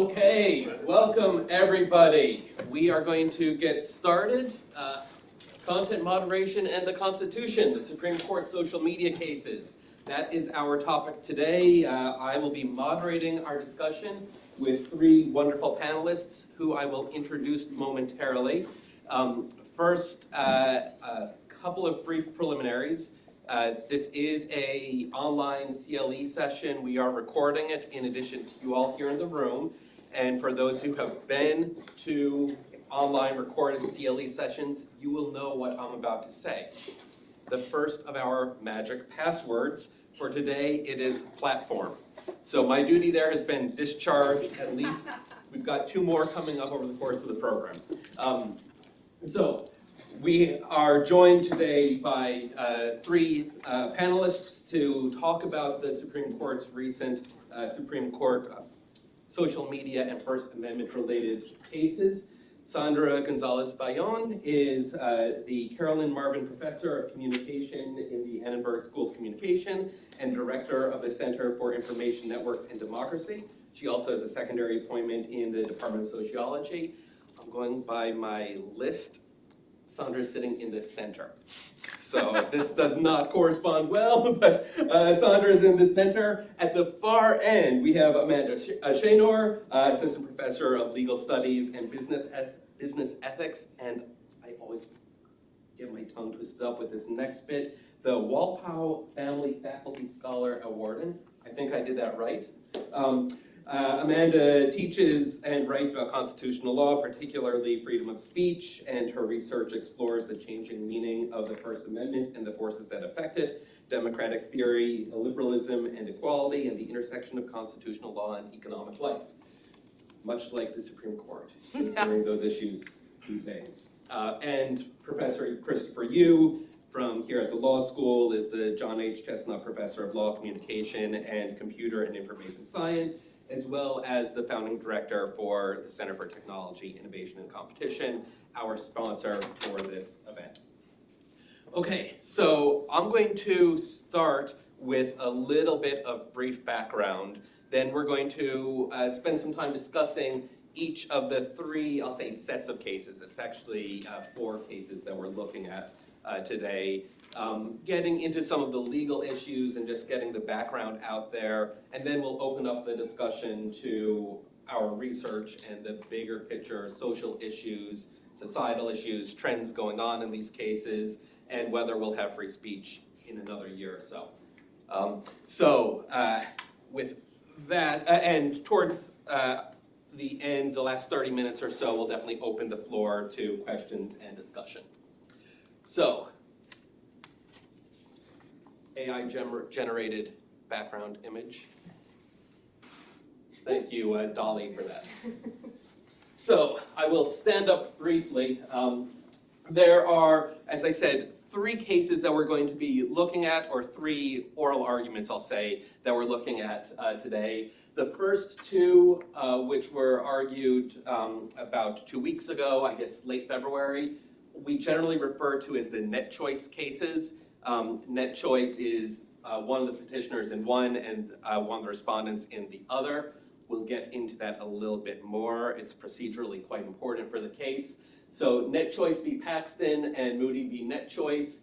Okay, welcome everybody. We are going to get started. Content moderation and the Constitution, the Supreme Court social media cases. That is our topic today. I will be moderating our discussion with three wonderful panelists who I will introduce momentarily. First, a couple of brief preliminaries. This is an online CLE session. We are recording it in addition to you all here in the room. And for those who have been to online recorded CLE sessions, you will know what I'm about to say. The first of our magic passwords for today, it is platform. So my duty there has been discharged. At least we've got two more coming up over the course of the program. We are joined today by three panelists to talk about the Supreme Court's recent Supreme Court social media and First Amendment related cases. Sandra Gonzalez-Bayon is the Carolyn Marvin Professor of Communication in the Annenberg School of Communication and Director of the Center for Information Networks and Democracy. She also has a secondary appointment in the Department of Sociology. I'm going by my list. Sandra is sitting in the center. So this does not correspond well, but Sandra is in the center. At the far end, we have Amanda Shaynor, Assistant Professor of Legal Studies and Business Ethics, and I always get my tongue twisted up with this next bit, the Walpole Family Faculty Scholar Awardin. I think I did that right. Amanda teaches and writes about constitutional law, particularly freedom of speech, and her research explores the changing meaning of the First Amendment and the forces that affect it, democratic theory, liberalism and equality, and the intersection of constitutional law and economic life. Much like the Supreme Court, considering those issues these days. And Professor Christopher Yu from here at the law school is the John H. Chestnut Professor of Law, Communication, and Computer and Information Science, as well as the founding director for the Center for Technology, Innovation, and Competition, our sponsor for this event. Okay, so I'm going to start with a little bit of brief background. Then we're going to spend some time discussing each of the three, I'll say, sets of cases. It's actually 4 cases that we're looking at today, getting into some of the legal issues and just getting the background out there, and then we'll open up the discussion to our research and the bigger picture social issues, societal issues, trends going on in these cases, and whether we'll have free speech in another year or so. With that, and towards the end, the last 30 minutes or so, we'll definitely open the floor to questions and discussion. So, AI generated background image. Thank you, Dolly, for that. So, I will stand up briefly. There are, as I said, 3 cases that we're going to be looking at, or 3 oral arguments, I'll say, that we're looking at today. The first 2, which were argued about 2 weeks ago, I guess late February, we generally refer to as the net choice cases. Net choice is one of the petitioners in one and one of the respondents in the other. We'll get into that a little bit more. It's procedurally quite important for the case. So Net Choice v. Paxton and Moody v. Net Choice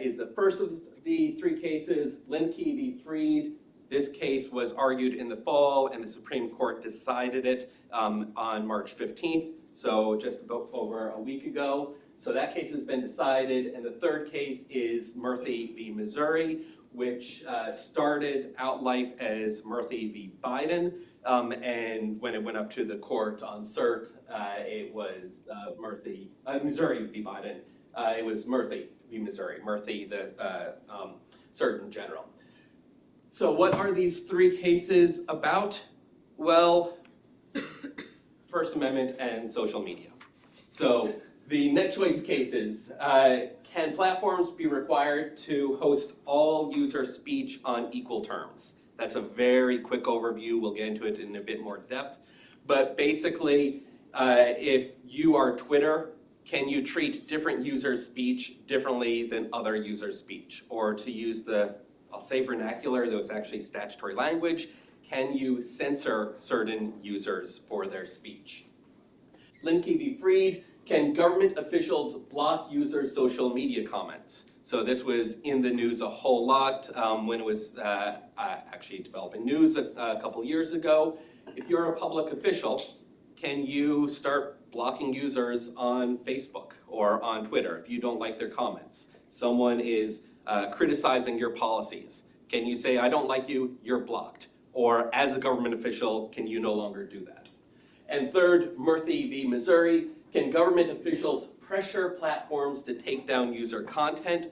is the first of the 3 cases. Linkey v. Freed. This case was argued in the fall, and the Supreme Court decided it on March 15th, so just about over a week ago. So that case has been decided, and the third case is Murthy v. Missouri, which started out life as Murthy v. Biden, and when it went up to the court on cert, it was Missouri v. Biden. It was Murthy v. Missouri, Murthy the Surgeon General. So what are these 3 cases about? Well, First Amendment and social media. So the net choice cases, can platforms be required to host all user speech on equal terms? That's a very quick overview. We'll get into it in a bit more depth. But basically, if you are Twitter, can you treat different users' speech differently than other users' speech? Or to use the, I'll say vernacular, though it's actually statutory language, can you censor certain users for their speech? Limke v. Fried, can government officials block users' social media comments? So this was in the news a whole lot when it was actually developing news a couple years ago. If you're a public official, can you start blocking users on Facebook or on Twitter if you don't like their comments? Someone is criticizing your policies. Can you say, I don't like you, you're blocked? Or as a government official, can you no longer do that? And third, Murthy v. Missouri, can government officials pressure platforms to take down user content?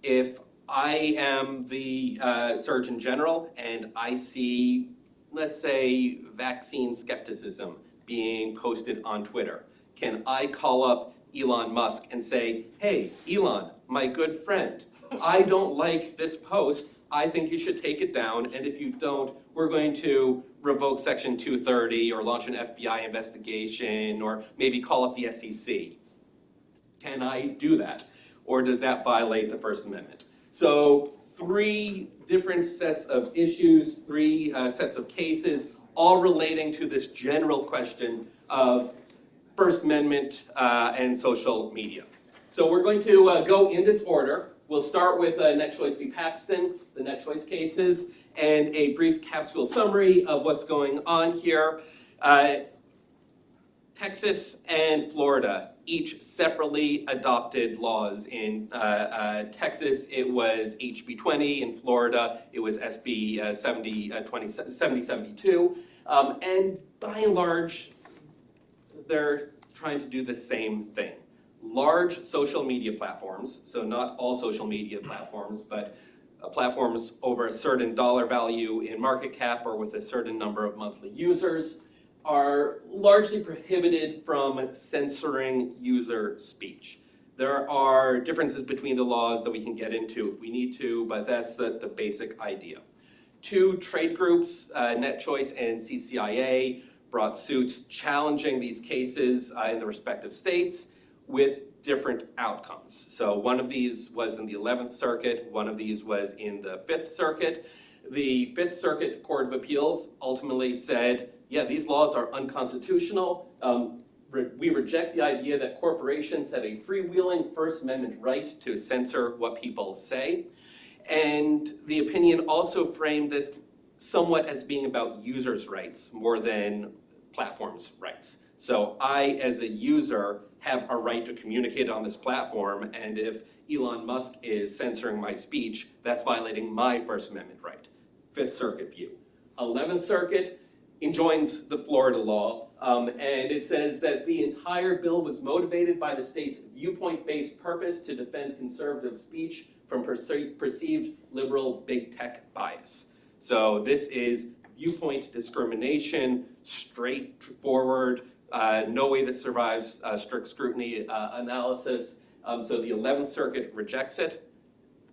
If I am the Surgeon General and I see, let's say, vaccine skepticism being posted on Twitter, can I call up Elon Musk and say, hey, Elon, my good friend, I don't like this post. I think you should take it down, and if you don't, we're going to revoke Section 230 or launch an FBI investigation or maybe call up the SEC. Can I do that? Or does that violate the First Amendment? So 3 different sets of issues, 3 sets of cases, all relating to this general question of First Amendment and social media. So we're going to go in this order. We'll start with NetChoice v. Paxton, the NetChoice cases, and a brief capsule summary of what's going on here. Texas and Florida each separately adopted laws. In Texas, it was HB 20. In Florida, it was SB 7072. And by and large, they're trying to do the same thing. Large social media platforms, so not all social media platforms, but platforms over a certain dollar value in market cap or with a certain number of monthly users, are largely prohibited from censoring user speech. There are differences between the laws that we can get into if we need to, but that's the basic idea. 2 trade groups, NetChoice and CCIA, brought suits challenging these cases in the respective states with different outcomes. So one of these was in the 11th Circuit, one of these was in the 5th Circuit. The 5th Circuit Court of Appeals ultimately said, yeah, these laws are unconstitutional. We reject the idea that corporations have a freewheeling First Amendment right to censor what people say. And the opinion also framed this somewhat as being about users' rights more than platforms' rights. So I, as a user, have a right to communicate on this platform, and if Elon Musk is censoring my speech, that's violating my First Amendment right. 5th Circuit view. 11th Circuit enjoins the Florida law, and it says that the entire bill was motivated by the state's viewpoint-based purpose to defend conservative speech from perceived liberal big tech bias. So this is viewpoint discrimination, straightforward, no way this survives strict scrutiny analysis. So the 11th Circuit rejects it.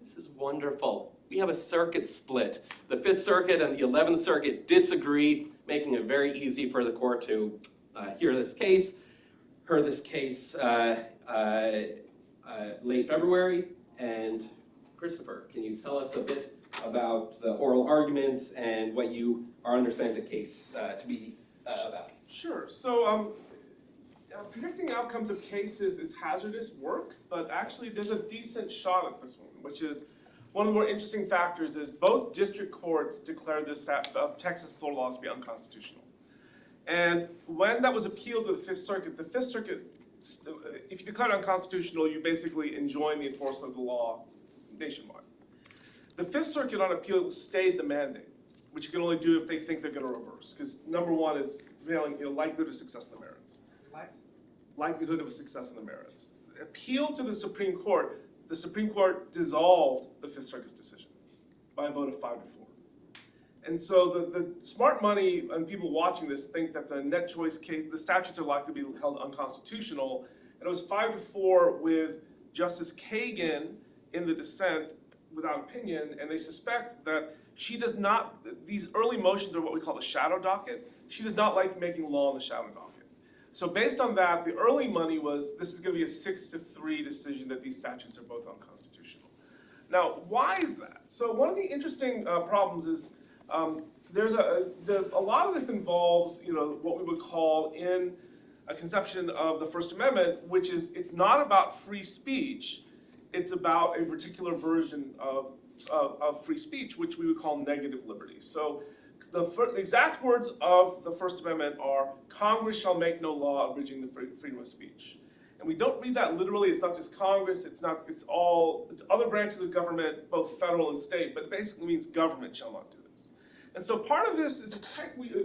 This is wonderful. We have a circuit split. The 5th Circuit and the 11th Circuit disagree, making it very easy for the court to hear this case. Heard this case late February. And Christopher, can you tell us a bit about the oral arguments and what you are understanding the case to be about? Sure. So predicting outcomes of cases is hazardous work, but actually there's a decent shot at this one, which is one of the more interesting factors is both district courts declared this Texas and Florida laws to be unconstitutional. And when that was appealed to the 5th Circuit, if you declare it unconstitutional, you basically enjoin the enforcement of the law nationwide. The 5th Circuit on appeal stayed the mandate, which you can only do if they think they're going to reverse. Because number one is likelihood of success in the merits. Likelihood of success in the merits. Appeal to the Supreme Court dissolved the 5th Circuit's decision by a vote of 5-4. And so the smart money and people watching this think that the NetChoice case, the statutes are likely to be held unconstitutional. And it was 5-4 with Justice Kagan in the dissent without opinion, and they suspect that she does not, these early motions are what we call the shadow docket. She does not like making law in the shadow docket. So based on that, the early money was, this is going to be a 6-3 decision that these statutes are both unconstitutional. Now, why is that? So one of the interesting problems is there's a lot of this involves, what we would call in a conception of the First Amendment, which is it's not about free speech, it's about a particular version of free speech, which we would call negative liberty. So the exact words of the First Amendment are, Congress shall make no law abridging the freedom of speech. And we don't read that literally. It's not just Congress, it's other branches of government, both federal and state, but it basically means government shall not do this. And so part of this is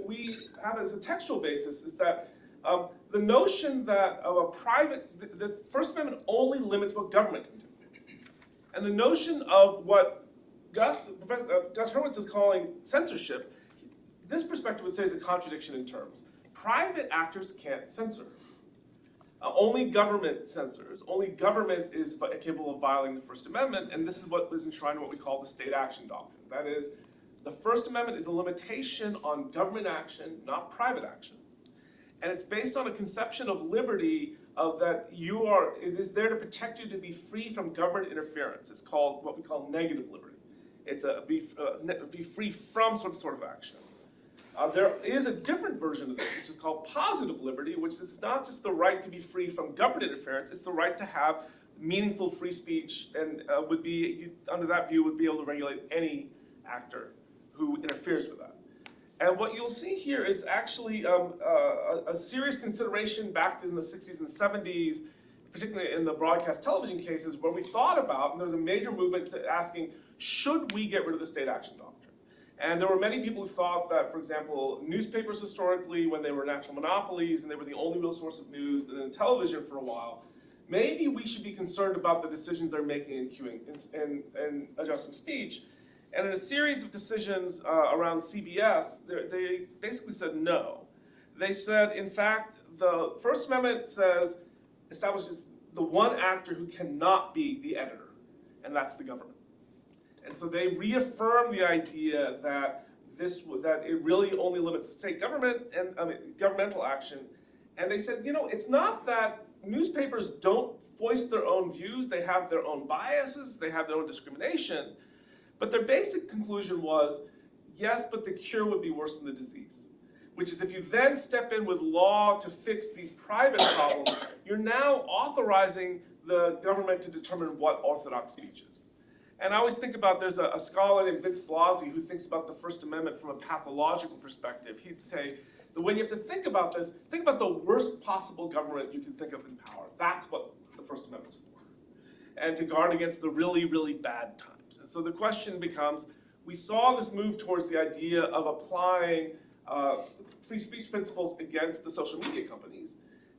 we have as a textual basis is that the notion that the First Amendment only limits what government can do. And the notion of what Gus Hurwitz is calling censorship, this perspective would say is a contradiction in terms. Private actors can't censor. Only government censors. Only government is capable of violating the First Amendment, and this is what is enshrined in what we call the state action doctrine. That is, the First Amendment is a limitation on government action, not private action. And it's based on a conception of liberty of that it is there to protect you to be free from government interference. It's called what we call negative liberty. It's be free from some sort of action. There is a different version of this, which is called positive liberty, which is not just the right to be free from government interference, it's the right to have meaningful free speech, and under that view, would be able to regulate any actor who interferes with that. And what you'll see here is actually a serious consideration back in the 60s and 70s, particularly in the broadcast television cases, where we thought about, and there was a major movement to asking, should we get rid of the state action doctrine? And there were many people who thought that, for example, newspapers historically, when they were natural monopolies and they were the only real source of news, and then television for a while, maybe we should be concerned about the decisions they're making in queuing and adjusting speech. And in a series of decisions around CBS, they basically said no. They said, in fact, the First Amendment establishes the one actor who cannot be the editor, and that's the government. And so they reaffirmed the idea that it really only limits state government and governmental action. And they said, it's not that newspapers don't voice their own views, they have their own biases, they have their own discrimination. But their basic conclusion was, yes, but the cure would be worse than the disease. Which is if you then step in with law to fix these private problems, you're now authorizing the government to determine what orthodox speech is. And I always think about, there's a scholar named Vince Blasi who thinks about the First Amendment from a pathological perspective. He'd say that when you have to think about this, think about the worst possible government you can think of in power. That's what the First Amendment's for. And to guard against the really, really bad times. And so the question becomes, we saw this move towards the idea of applying free speech principles against the social media companies.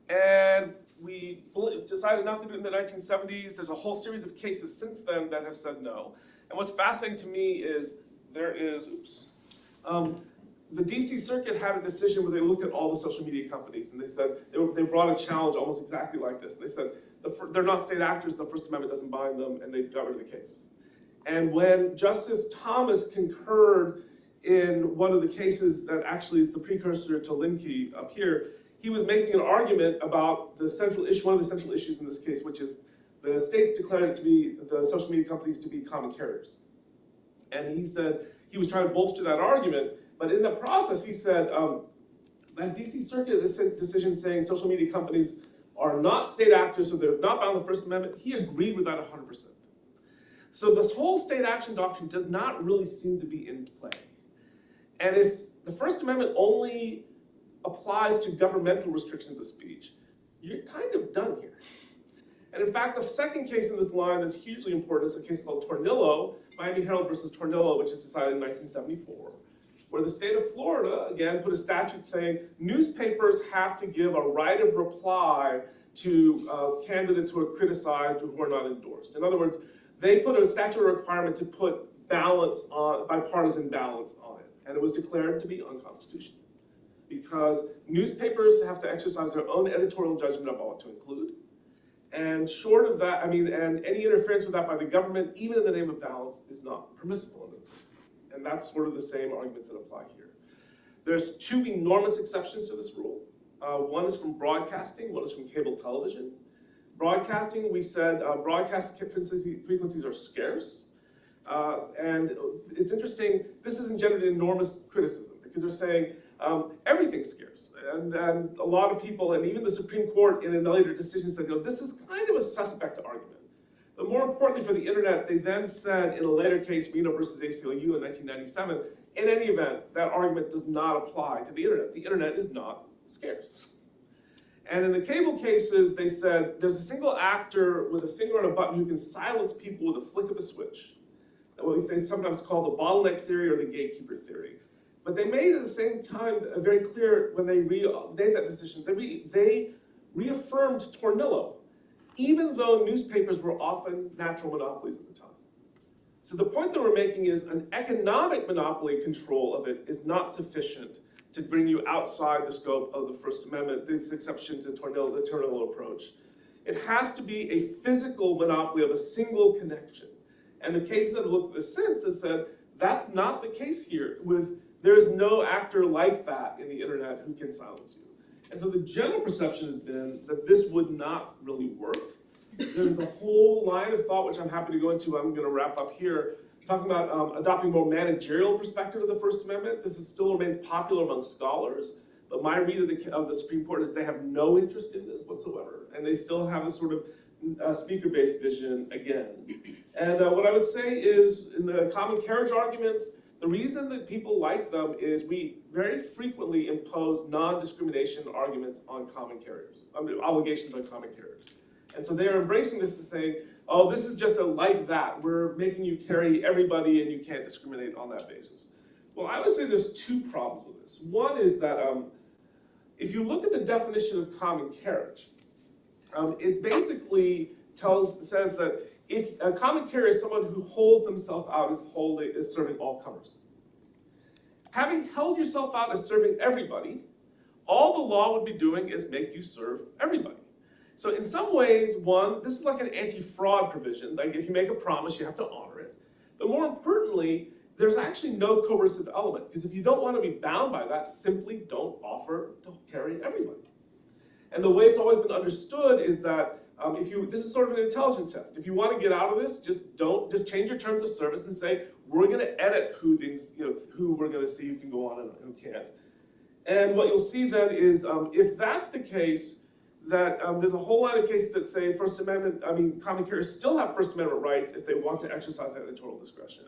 And we decided not to do it in the 1970s. There's a whole series of cases since then that have said no. And what's fascinating to me is the DC Circuit had a decision where they looked at all the social media companies and they said, they brought a challenge almost exactly like this. They said, they're not state actors, the First Amendment doesn't bind them, and they got rid of the case. And when Justice Thomas concurred in one of the cases that actually is the precursor to Linke up here, he was making an argument about the central issue, one of the central issues in this case, which is the states declared it to be, the social media companies to be common carriers. And he said, he was trying to bolster that argument, but in the process he said, that DC Circuit decision saying social media companies are not state actors, so they're not bound by the First Amendment, he agreed with that 100%. So this whole state action doctrine does not really seem to be in play. And if the First Amendment only applies to governmental restrictions of speech, you're kind of done here. And in fact, the second case in this line that's hugely important is a case called Tornillo, Miami Herald versus Tornillo, which was decided in 1974, where the state of Florida, again, put a statute saying newspapers have to give a right of reply to candidates who are criticized or who are not endorsed. In other words, they put a statutory requirement to put balance on, bipartisan balance on it, and it was declared to be unconstitutional. Because newspapers have to exercise their own editorial judgment about what to include. And short of that, and any interference with that by the government, even in the name of balance, is not permissible. And that's sort of the same arguments that apply here. There's two enormous exceptions to this rule. One is from broadcasting, one is from cable television. Broadcasting, we said broadcast frequencies are scarce. And it's interesting, this has engendered enormous criticism because they're saying everything's scarce. And a lot of people, and even the Supreme Court in later decisions, said, this is kind of a suspect argument. But more importantly for the internet, they then said in a later case, Reno versus ACLU in 1997, in any event, that argument does not apply to the internet. The internet is not scarce. And in the cable cases, they said there's a single actor with a finger on a button who can silence people with a flick of a switch. What they sometimes call the bottleneck theory or the gatekeeper theory. But they made at the same time very clear when they made that decision, they reaffirmed Tornillo, even though newspapers were often natural monopolies at the time. So the point that we're making is an economic monopoly control of it is not sufficient to bring you outside the scope of the First Amendment, this exception to the Tornillo approach. It has to be a physical monopoly of a single connection. And the cases that have looked at this since have said, that's not the case here. There is no actor like that in the internet who can silence you. And so the general perception has been that this would not really work. There's a whole line of thought, which I'm happy to go into, I'm gonna wrap up here, talking about adopting more managerial perspective of the First Amendment. This still remains popular among scholars, but my read of the Supreme Court is they have no interest in this whatsoever. And they still have this sort of speaker-based vision again. And what I would say is, in the common carriage arguments, the reason that people like them is we very frequently impose non-discrimination arguments on common carriers, obligations on common carriers. And so they are embracing this to say, oh, this is just like that. We're making you carry everybody and you can't discriminate on that basis. Well, I would say there's two problems with this. One is that if you look at the definition of common carriage, it basically says that if a common carrier is someone who holds himself out as serving all comers. Having held yourself out as serving everybody, all the law would be doing is make you serve everybody. So in some ways, this is like an anti-fraud provision. Like if you make a promise, you have to honor it. But more importantly, there's actually no coercive element, because if you don't want to be bound by that, simply don't offer to carry everybody. And the way it's always been understood is that this is sort of an intelligence test. If you want to get out of this, just change your terms of service and say, we're going to edit who we're going to see who can go on and who can't. And what you'll see then is, if that's the case, that there's a whole lot of cases that say common carriers still have First Amendment rights if they want to exercise that editorial discretion.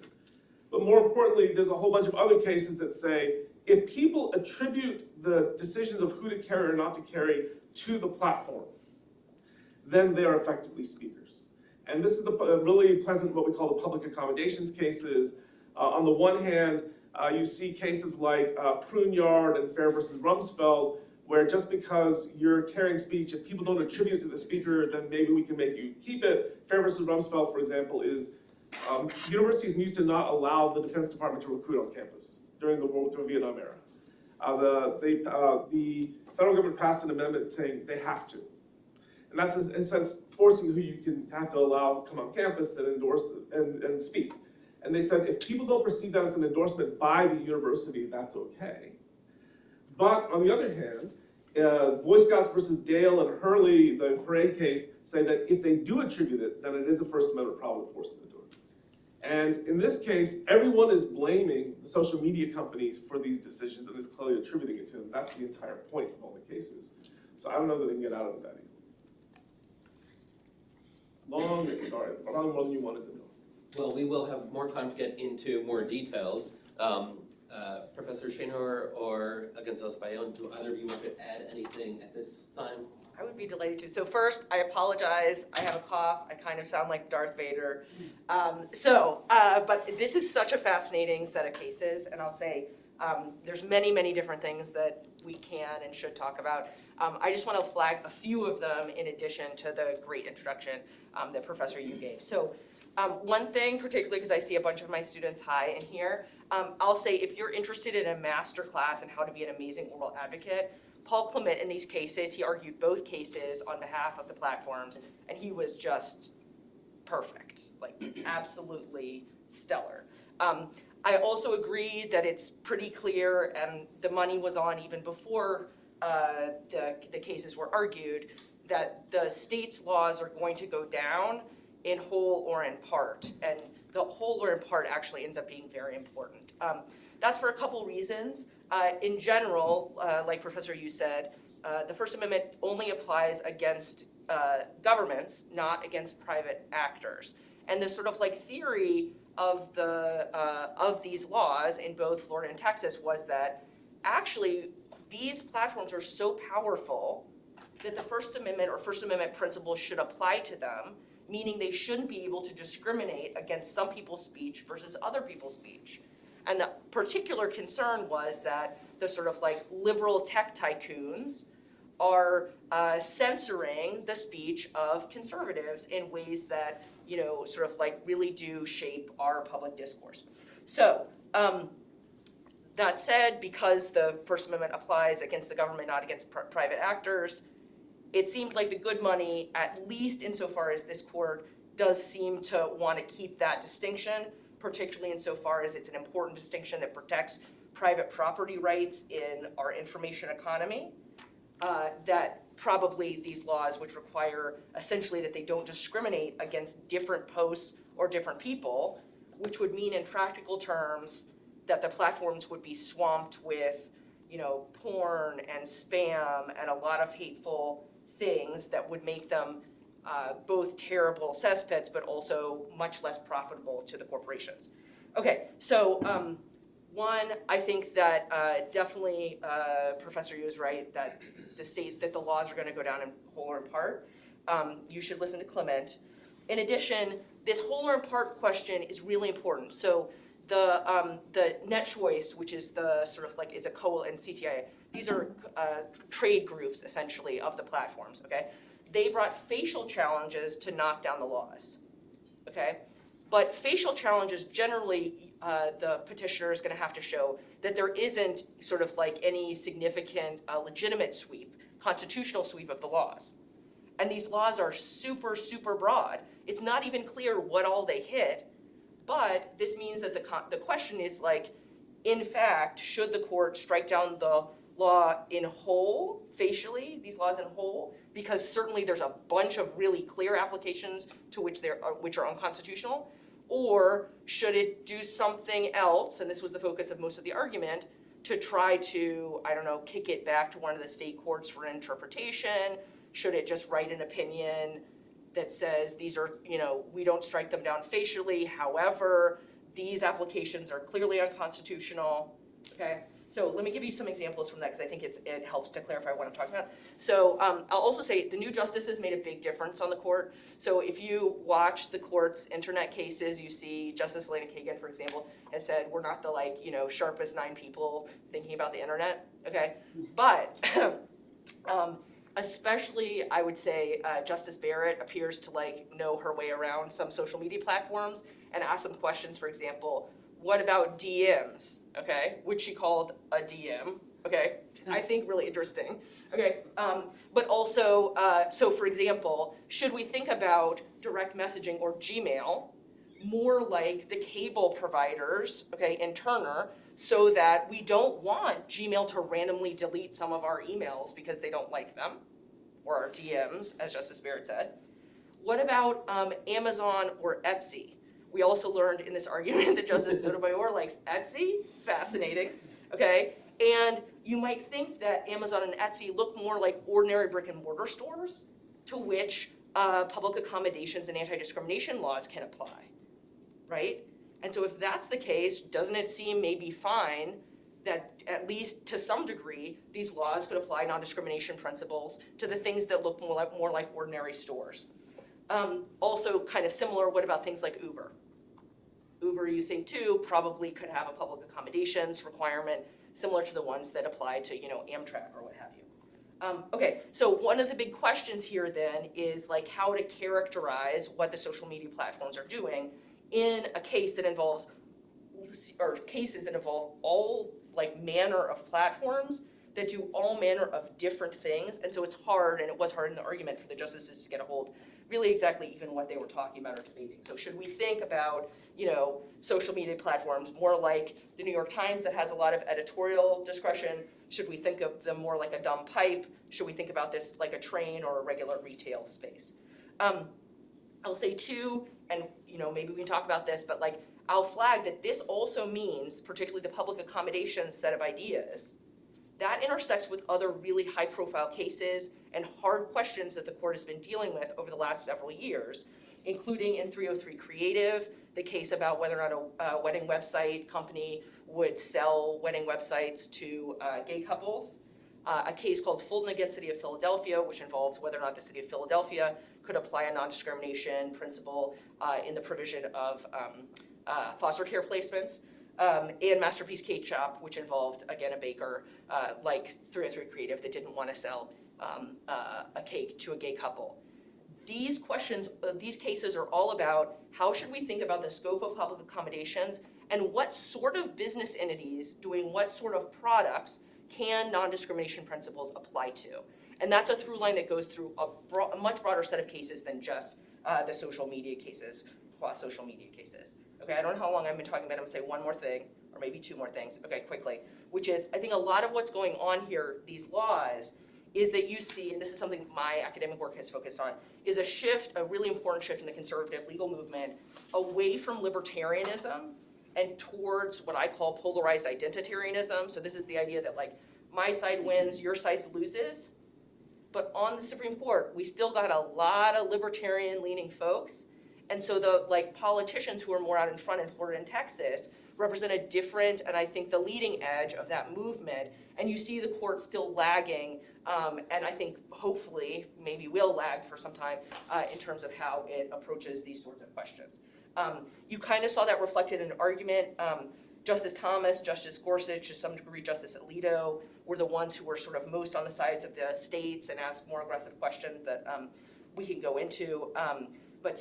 But more importantly, there's a whole bunch of other cases that say, if people attribute the decisions of who to carry or not to carry to the platform, then they are effectively speakers. And this is the really pleasant, what we call the public accommodations cases. On the one hand, you see cases like Pruneyard and Fair versus Rumsfeld, where just because you're carrying speech, if people don't attribute it to the speaker, then maybe we can make you keep it. Fair versus Rumsfeld, for example, is universities used to not allow the Defense Department to recruit on campus during the Vietnam era. The federal government passed an amendment saying they have to. And that's in a sense forcing who you have to allow to come on campus and endorse and speak. And they said if people don't perceive that as an endorsement by the university, that's okay. But on the other hand, Boy Scouts versus Dale and Hurley, the parade case, say that if they do attribute it, then it is a First Amendment problem to force them to do it. And in this case, everyone is blaming the social media companies for these decisions and is clearly attributing it to them. That's the entire point of all the cases. So I don't know that they can get out of it that easily. Long story, but how long you wanted to know. Well, we will have more time to get into more details. Professor Schoenhauer or González Bayón, do either of you want to add anything at this time? I would be delighted to. So first, I apologize. I have a cough. I kind of sound like Darth Vader. But this is such a fascinating set of cases, and I'll say there's many, many different things that we can and should talk about. I just want to flag a few of them in addition to the great introduction that Professor Yu gave. So one thing, particularly because I see a bunch of my students high in here, I'll say if you're interested in a master class in how to be an amazing oral advocate, Paul Clement in these cases, he argued both cases on behalf of the platforms, and he was just perfect, like absolutely stellar. I also agree that it's pretty clear, and the money was on even before the cases were argued, that the state's laws are going to go down in whole or in part. And the whole or in part actually ends up being very important. That's for a couple reasons. In general, like Professor Yu said, the First Amendment only applies against governments, not against private actors. And the sort of like theory of these laws in both Florida and Texas was that actually these platforms are so powerful that the First Amendment or First Amendment principles should apply to them, meaning they shouldn't be able to discriminate against some people's speech versus other people's speech. And the particular concern was that the sort of like liberal tech tycoons are censoring the speech of conservatives in ways that, you know, sort of like really do shape our public discourse. So, that said, because the First Amendment applies against the government, not against private actors, it seemed like the good money, at least insofar as this court does seem to want to keep that distinction, particularly insofar as it's an important distinction that protects private property rights in our information economy, that probably these laws, which require essentially that they don't discriminate against different posts or different people, which would mean in practical terms that the platforms would be swamped with, you know, porn and spam and a lot of hateful things that would make them both terrible cesspits, but also much less profitable to the corporations. Okay, so one, I think that definitely Professor Yu is right that the laws are going to go down in whole or in part. You should listen to Clement. In addition, this whole or in part question is really important. So the Net Choice, which is the sort of like is a and CTIA, these are trade groups essentially of the platforms. Okay, they brought facial challenges to knock down the laws. Okay, but facial challenges generally the petitioner is going to have to show that there isn't sort of like any significant legitimate sweep, constitutional sweep of the laws. And these laws are super, super broad. It's not even clear what all they hit, but this means that the question is like, in fact, should the court strike down the law in whole, facially, these laws in whole? Because certainly there's a bunch of really clear applications to which are unconstitutional. Or should it do something else, and this was the focus of most of the argument, to try to, I don't know, kick it back to one of the state courts for an interpretation? Should it just write an opinion that says these are, you know, we don't strike them down facially, however, these applications are clearly unconstitutional, okay? So let me give you some examples from that because I think it helps to clarify what I'm talking about. So I'll also say the new justices made a big difference on the court. So if you watch the court's internet cases, you see Justice Elena Kagan, for example, has said we're not the like, you know, sharpest 9 people thinking about the internet, okay? But especially, I would say, Justice Barrett appears to like know her way around some social media platforms and ask some questions, for example, what about DMs, okay, which she called a DM, okay, I think really interesting, okay, but also, so for example, should we think about direct messaging or Gmail more like the cable providers, okay, and Turner, so that we don't want Gmail to randomly delete some of our emails because they don't like them, or our DMs, as Justice Barrett said. What about Amazon or Etsy? We also learned in this argument that Justice Sotomayor likes Etsy. Fascinating, okay? And you might think that Amazon and Etsy look more like ordinary brick and mortar stores to which public accommodations and anti-discrimination laws can apply, right? And so if that's the case, doesn't it seem maybe fine that at least to some degree, these laws could apply non-discrimination principles to the things that look more like ordinary stores? Also kind of similar, what about things like Uber? Uber, you think too, probably could have a public accommodations requirement similar to the ones that apply to, you know, Amtrak or what have you. Okay, so one of the big questions here then is like how to characterize what the social media platforms are doing in a case that involves, or cases that involve all like manner of platforms that do all manner of different things. And so it's hard, and it was hard in the argument for the justices to get a hold really exactly even what they were talking about or debating. So should we think about, you know, social media platforms more like the New York Times that has a lot of editorial discretion? Should we think of them more like a dumb pipe? Should we think about this like a train or a regular retail space? I'll say too, and maybe we can talk about this, but like, I'll flag that this also means, particularly the public accommodations set of ideas, that intersects with other really high-profile cases and hard questions that the court has been dealing with over the last several years, including in 303 Creative, the case about whether or not a wedding website company would sell wedding websites to gay couples, a case called Fulton against City of Philadelphia, which involved whether or not the City of Philadelphia could apply a non-discrimination principle in the provision of foster care placements, and Masterpiece Cake Shop, which involved, again, a baker like 303 Creative that didn't want to sell a cake to a gay couple. These questions, these cases are all about how should we think about the scope of public accommodations and what sort of business entities doing what sort of products can non-discrimination principles apply to. And that's a through line that goes through a much broader set of cases than just the social media cases, social media cases. Okay, I don't know how long I've been talking about. I'm gonna say one more thing, or maybe two more things, okay, quickly, which is I think a lot of what's going on here, these laws, is that you see, and this is something my academic work has focused on, is a shift, a really important shift in the conservative legal movement away from libertarianism and towards what I call polarized identitarianism. So this is the idea that like my side wins, your side loses. But on the Supreme Court, we still got a lot of libertarian leaning folks. And so the like politicians who are more out in front in Florida and Texas represent a different, and I think the leading edge of that movement. And you see the court still lagging, and I think hopefully maybe will lag for some time in terms of how it approaches these sorts of questions. You kind of saw that reflected in an argument. Justice Thomas, Justice Gorsuch, to some degree Justice Alito were the ones who were sort of most on the sides of the states and asked more aggressive questions that we can go into. But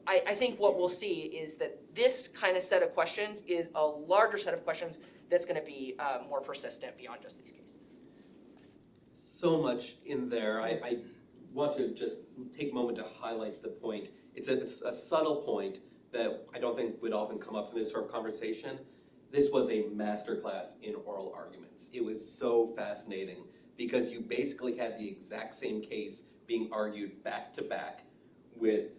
I think what we'll see is that this kind of set of questions is a larger set of questions that's going to be more persistent beyond just these cases. So much in there. I want to just take a moment to highlight the point. It's a subtle point that I don't think would often come up in this sort of conversation. This was a masterclass in oral arguments. It was so fascinating because you basically had the exact same case being argued back to back with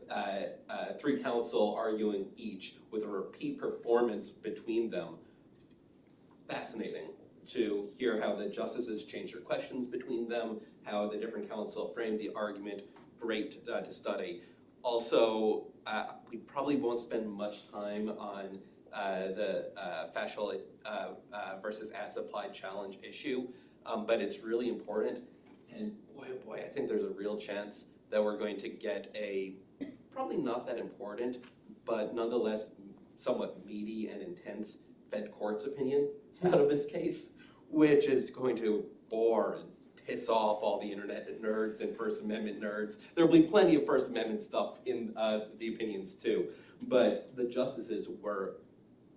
three counsel arguing each with a repeat performance between them. Fascinating to hear how the justices changed their questions between them, how the different counsel framed the argument. Great to study. Also, we probably won't spend much time on the facial versus as-applied challenge issue, but it's really important. And boy, oh boy, I think there's a real chance that we're going to get a, probably not that important, but nonetheless somewhat meaty and intense Fed court's opinion out of this case, which is going to bore and piss off all the internet nerds and First Amendment nerds. There will be plenty of First Amendment stuff in the opinions too, but the justices were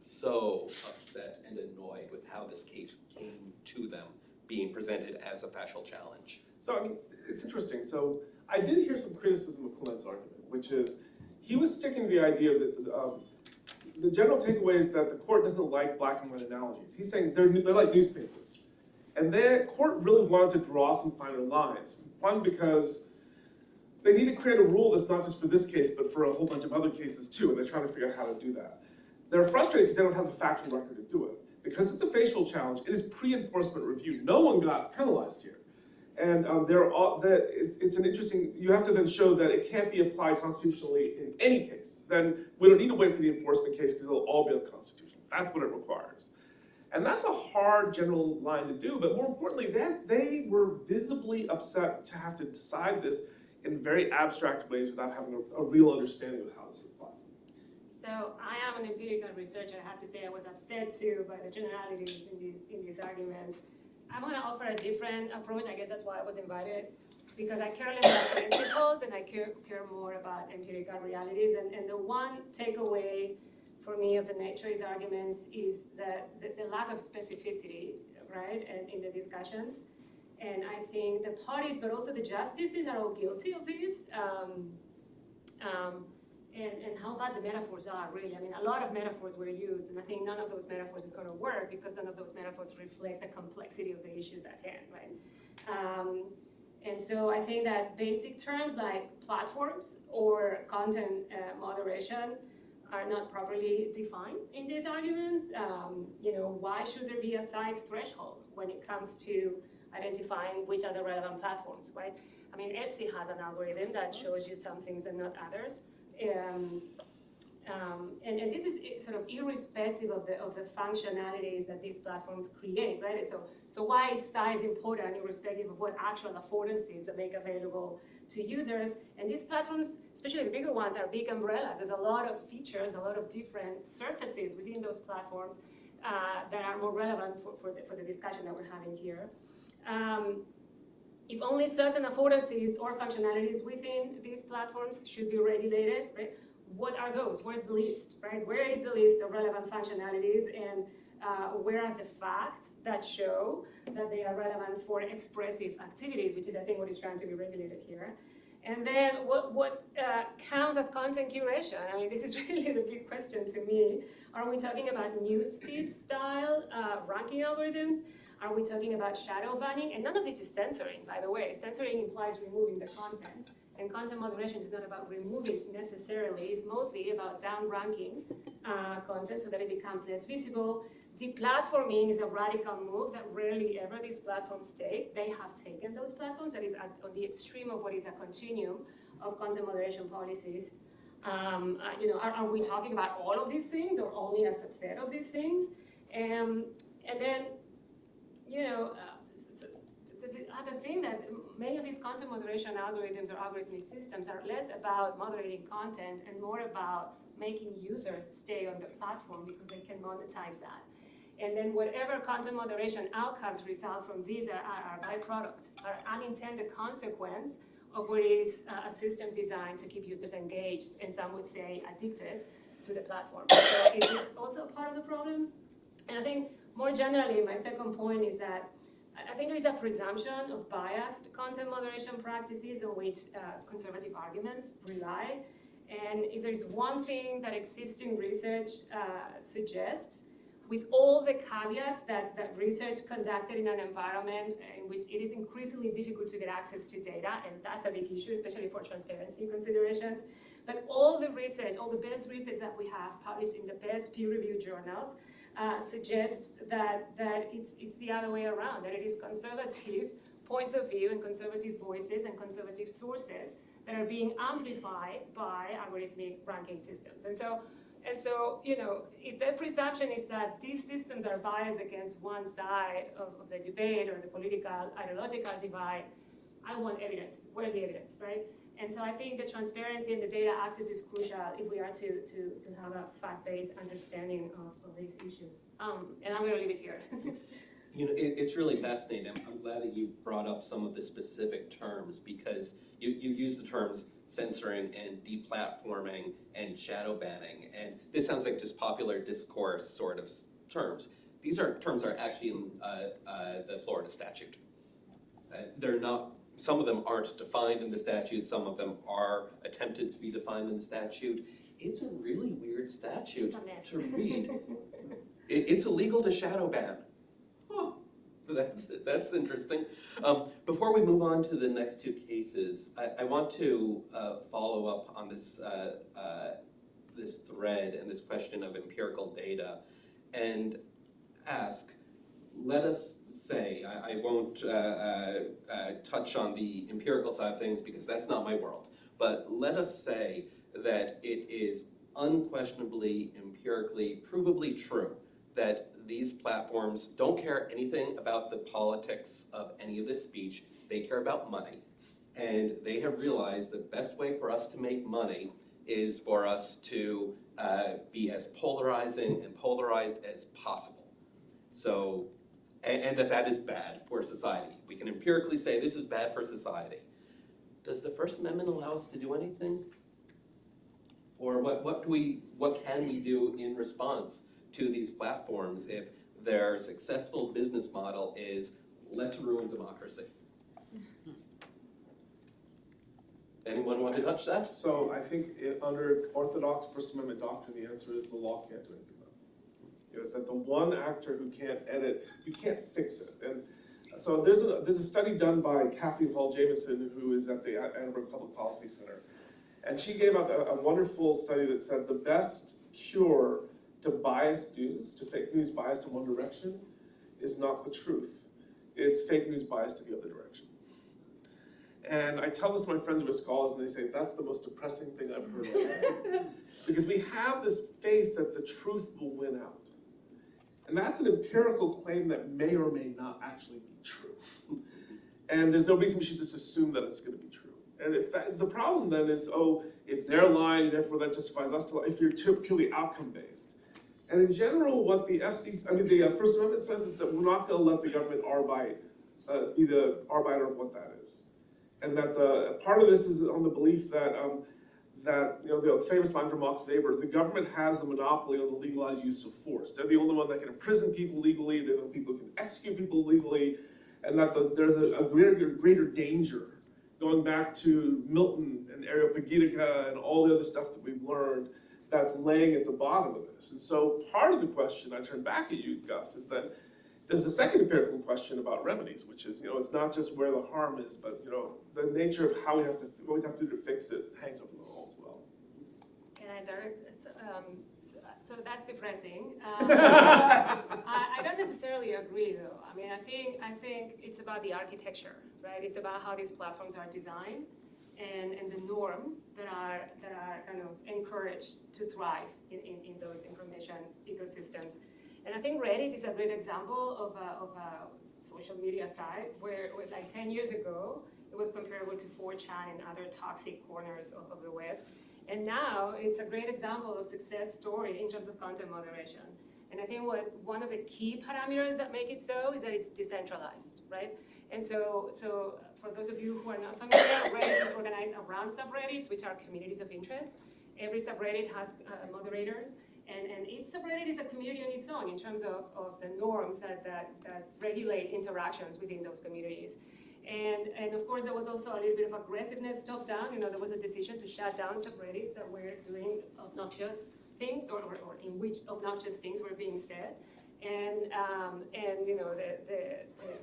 so upset and annoyed with how this case came to them being presented as a facial challenge. So, I mean, it's interesting. So, I did hear some criticism of Clement's argument, which is he was sticking to the idea that the general takeaway is that the court doesn't like black and white analogies. He's saying they're like newspapers. And the court really wanted to draw some finer lines. One, because they need to create a rule that's not just for this case, but for a whole bunch of other cases too, and they're trying to figure out how to do that. They're frustrated because they don't have the factual record to do it. Because it's a facial challenge, it is pre-enforcement review. No one got penalized here. And it's an interesting, you have to then show that it can't be applied constitutionally in any case. Then we don't need to wait for the enforcement case because it'll all be unconstitutional. That's what it requires. And that's a hard general line to do, but more importantly, they were visibly upset to have to decide this in very abstract ways without having a real understanding of how this would apply. So I am an empirical researcher. I have to say I was upset too by the generalities in these arguments. I'm going to offer a different approach. I guess that's why I was invited, because I care less about principles and I care more about empirical realities. And the one takeaway for me of the nature of these arguments is that the lack of specificity, right, and in the discussions. And I think the parties, but also the justices are all guilty of this. And how bad the metaphors are, really. I mean, a lot of metaphors were used, and I think none of those metaphors is going to work because none of those metaphors reflect the complexity of the issues at hand, right? And so I think that basic terms like platforms or content moderation are not properly defined in these arguments. Why should there be a size threshold when it comes to identifying which are the relevant platforms, right? I mean, Etsy has an algorithm that shows you some things and not others. And this is sort of irrespective of the functionalities that these platforms create, right? So why is size important irrespective of what actual affordances they make available to users? And these platforms, especially the bigger ones, are big umbrellas. There's a lot of features, a lot of different surfaces within those platforms that are more relevant for the discussion that we're having here. If only certain affordances or functionalities within these platforms should be regulated, right? What are those? Where's the list, right? Where is the list of relevant functionalities, and where are the facts that show that they are relevant for expressive activities, which is, I think, what is trying to be regulated here. And then what counts as content curation? I mean, this is really the big question to me. Are we talking about newsfeed style ranking algorithms? Are we talking about shadow banning? And none of this is censoring, by the way. Censoring implies removing the content. And content moderation is not about removing necessarily. It's mostly about down-ranking content so that it becomes less visible. Deplatforming is a radical move that rarely ever these platforms take. They have taken those platforms. That is on the extreme of what is a continuum of content moderation policies. Are we talking about all of these things or only a subset of these things? And then, there's the other thing that many of these content moderation algorithms or algorithmic systems are less about moderating content and more about making users stay on the platform because they can monetize that. And then whatever content moderation outcomes result from these are byproduct, are unintended consequence of what is a system designed to keep users engaged, and some would say addicted to the platform. So it is also part of the problem. And I think more generally, my second point is that I think there is a presumption of biased content moderation practices on which conservative arguments rely. And if there's one thing that existing research suggests, with all the caveats that research conducted in an environment in which it is increasingly difficult to get access to data, and that's a big issue, especially for transparency considerations. But all the research, all the best research that we have published in the best peer-reviewed journals suggests that it's the other way around, that it is conservative points of view and conservative voices and conservative sources that are being amplified by algorithmic ranking systems. And so, if the presumption is that these systems are biased against one side of the debate or the political ideological divide, I want evidence. Where's the evidence, right? And so I think the transparency and the data access is crucial if we are to have a fact-based understanding of these issues. And I'm going to leave it here. It's really fascinating. I'm glad that you brought up some of the specific terms, because you use the terms censoring and deplatforming and shadow banning, and this sounds like just popular discourse sort of terms. These terms are actually in the Florida statute. They're not. Some of them aren't defined in the statute. Some of them are attempted to be defined in the statute. It's a really weird statute to read. It's illegal to shadow ban. Huh. That's interesting. Before we move on to the next two cases, I want to follow up on this this thread and this question of empirical data, and ask. Let us say, I won't touch on the empirical side of things because that's not my world, but let us say that it is unquestionably, empirically, provably true that these platforms don't care anything about the politics of any of this speech. They care about money. And they have realized the best way for us to make money is for us to be as polarizing and polarized as possible. So, and that is bad for society. We can empirically say this is bad for society. Does the First Amendment allow us to do anything? Or what can we do in response to these platforms if their successful business model is let's ruin democracy? Anyone want to touch that? So I think under Orthodox First Amendment doctrine, the answer is the law can't do anything about it. Is that the one actor who can't edit, you can't fix it. And So there's a study done by Kathleen Hall Jameson, who is at the Edinburgh Public Policy Center. And she gave out a wonderful study that said the best cure to biased news, to fake news biased in one direction, is not the truth. It's fake news biased in the other direction. And I tell this to my friends who are scholars, and they say, that's the most depressing thing I've heard of. Because we have this faith that the truth will win out. And that's an empirical claim that may or may not actually be true. And there's no reason we should just assume that it's going to be true. And if the problem then is, oh, if they're lying, therefore that justifies us to lie, if you're purely outcome-based. And in general, what the the First Amendment says is that we're not going to let the government arbite, either arbiter of what that is. And that part of this is on the belief that, the famous line from Max Weber, the government has the monopoly on the legalized use of force. They're the only one that can imprison people legally, they're the people who can execute people legally, and that there's a greater danger going back to Milton and Areopagitica and all the other stuff that we've learned that's laying at the bottom of this. And so part of the question, I turn back at you, Gus, is that there's a second empirical question about remedies, which is, it's not just where the harm is, but, the nature of what we have to do to fix it hangs over the wall as well. Can I direct? So that's depressing. I don't necessarily agree, though. I mean, I think it's about the architecture, right? It's about how these platforms are designed and the norms that are kind of encouraged to thrive in those information ecosystems. And I think Reddit is a great example of a social media site where like 10 years ago, it was comparable to 4chan and other toxic corners of the web. And now it's a great example of success story in terms of content moderation. And I think one of the key parameters that make it so is that it's decentralized, right? And so for those of you who are not familiar, Reddit is organized around subreddits, which are communities of interest. Every subreddit has moderators, and each subreddit is a community on its own in terms of the norms that regulate interactions within those communities. And of course, there was also a little bit of aggressiveness top down. There was a decision to shut down subreddits that were doing obnoxious things or in which obnoxious things were being said. And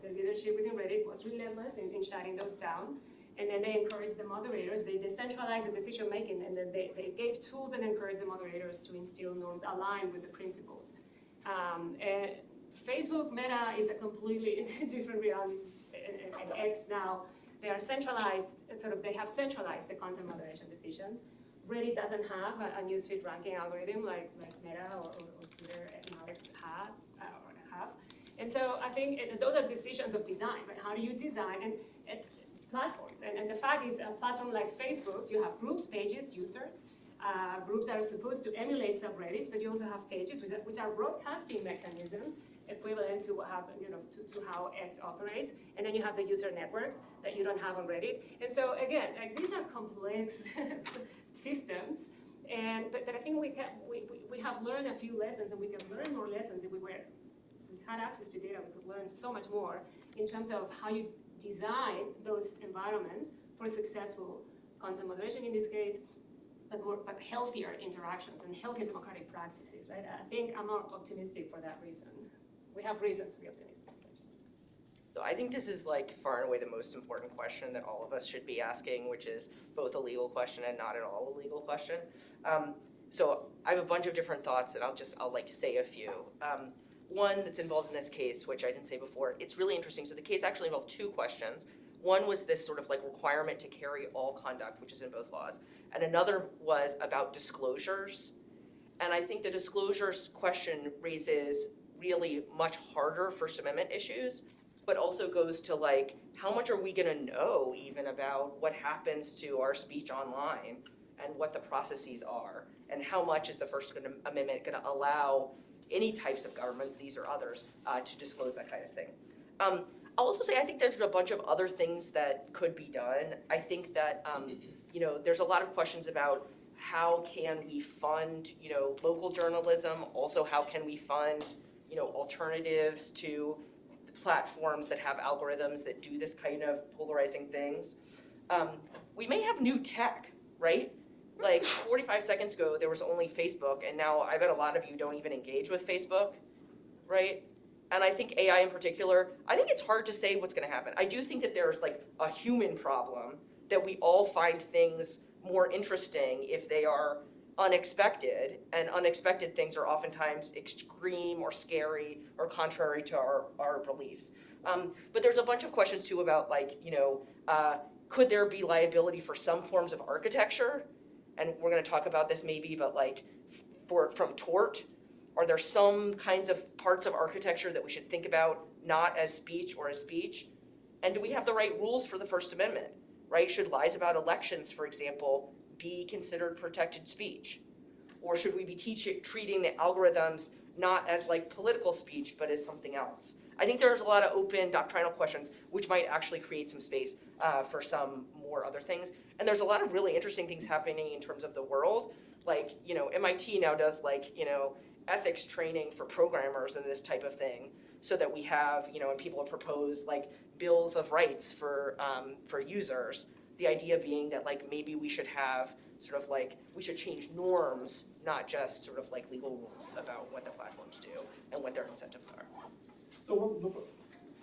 the leadership within Reddit was relentless in shutting those down. And then they encouraged the moderators, they decentralized the decision making, and then they gave tools and encouraged the moderators to instill norms aligned with the principles. And Facebook Meta is a completely different reality. And X now, they are centralized, they have centralized the content moderation decisions. Reddit doesn't have a newsfeed ranking algorithm like Meta or Twitter and X have. And so I think those are decisions of design, right? How do you design platforms? And the fact is, a platform like Facebook, you have groups, pages, users. Groups that are supposed to emulate subreddits, but you also have pages which are broadcasting mechanisms equivalent to what happened, to how X operates, and then you have the user networks that you don't have on Reddit. And so again, these are complex systems, but I think we have learned a few lessons, and we can learn more lessons if we had access to data. We could learn so much more in terms of how you design those environments for successful content moderation in this case, but healthier interactions and healthier democratic practices, right? I think I'm more optimistic for that reason. We have reasons to be optimistic, essentially. So I think this is far and away the most important question that all of us should be asking, which is both a legal question and not at all a legal question. So I have a bunch of different thoughts, and I'll say a few. One that's involved in this case, which I didn't say before, it's really interesting. So the case actually involved two questions. One was this requirement to carry all conduct, which is in both laws. And another was about disclosures. And I think the disclosures question raises really much harder First Amendment issues, but also goes to how much are we gonna know even about what happens to our speech online and what the processes are, and how much is the First Amendment gonna allow any types of governments, these or others, to disclose that kind of thing. I'll also say I think there's a bunch of other things that could be done. I think that there's a lot of questions about how can we fund local journalism. Also, how can we fund alternatives to platforms that have algorithms that do this kind of polarizing things. We may have new tech, right? 45 seconds ago, there was only Facebook, and now I bet a lot of you don't even engage with Facebook, right? and I think AI in particular, I think it's hard to say what's gonna happen. I do think that there's like a human problem that we all find things more interesting if they are unexpected, and unexpected things are oftentimes extreme or scary or contrary to our beliefs. But there's a bunch of questions too about like, could there be liability for some forms of architecture? And we're gonna talk about this maybe, but like from tort, are there some kinds of parts of architecture that we should think about not as speech or as speech? And do we have the right rules for the First Amendment, right? Should lies about elections, for example, be considered protected speech? Or should we be treating the algorithms not as like political speech, but as something else? I think there's a lot of open doctrinal questions which might actually create some space for some more other things. And there's a lot of really interesting things happening in terms of the world. Like, MIT now does like, ethics training for programmers and this type of thing, so that we have, and people have proposed like bills of rights for users. The idea being that like maybe we should have sort of like, we should change norms, not just sort of like legal rules about what the platforms do and what their incentives are. So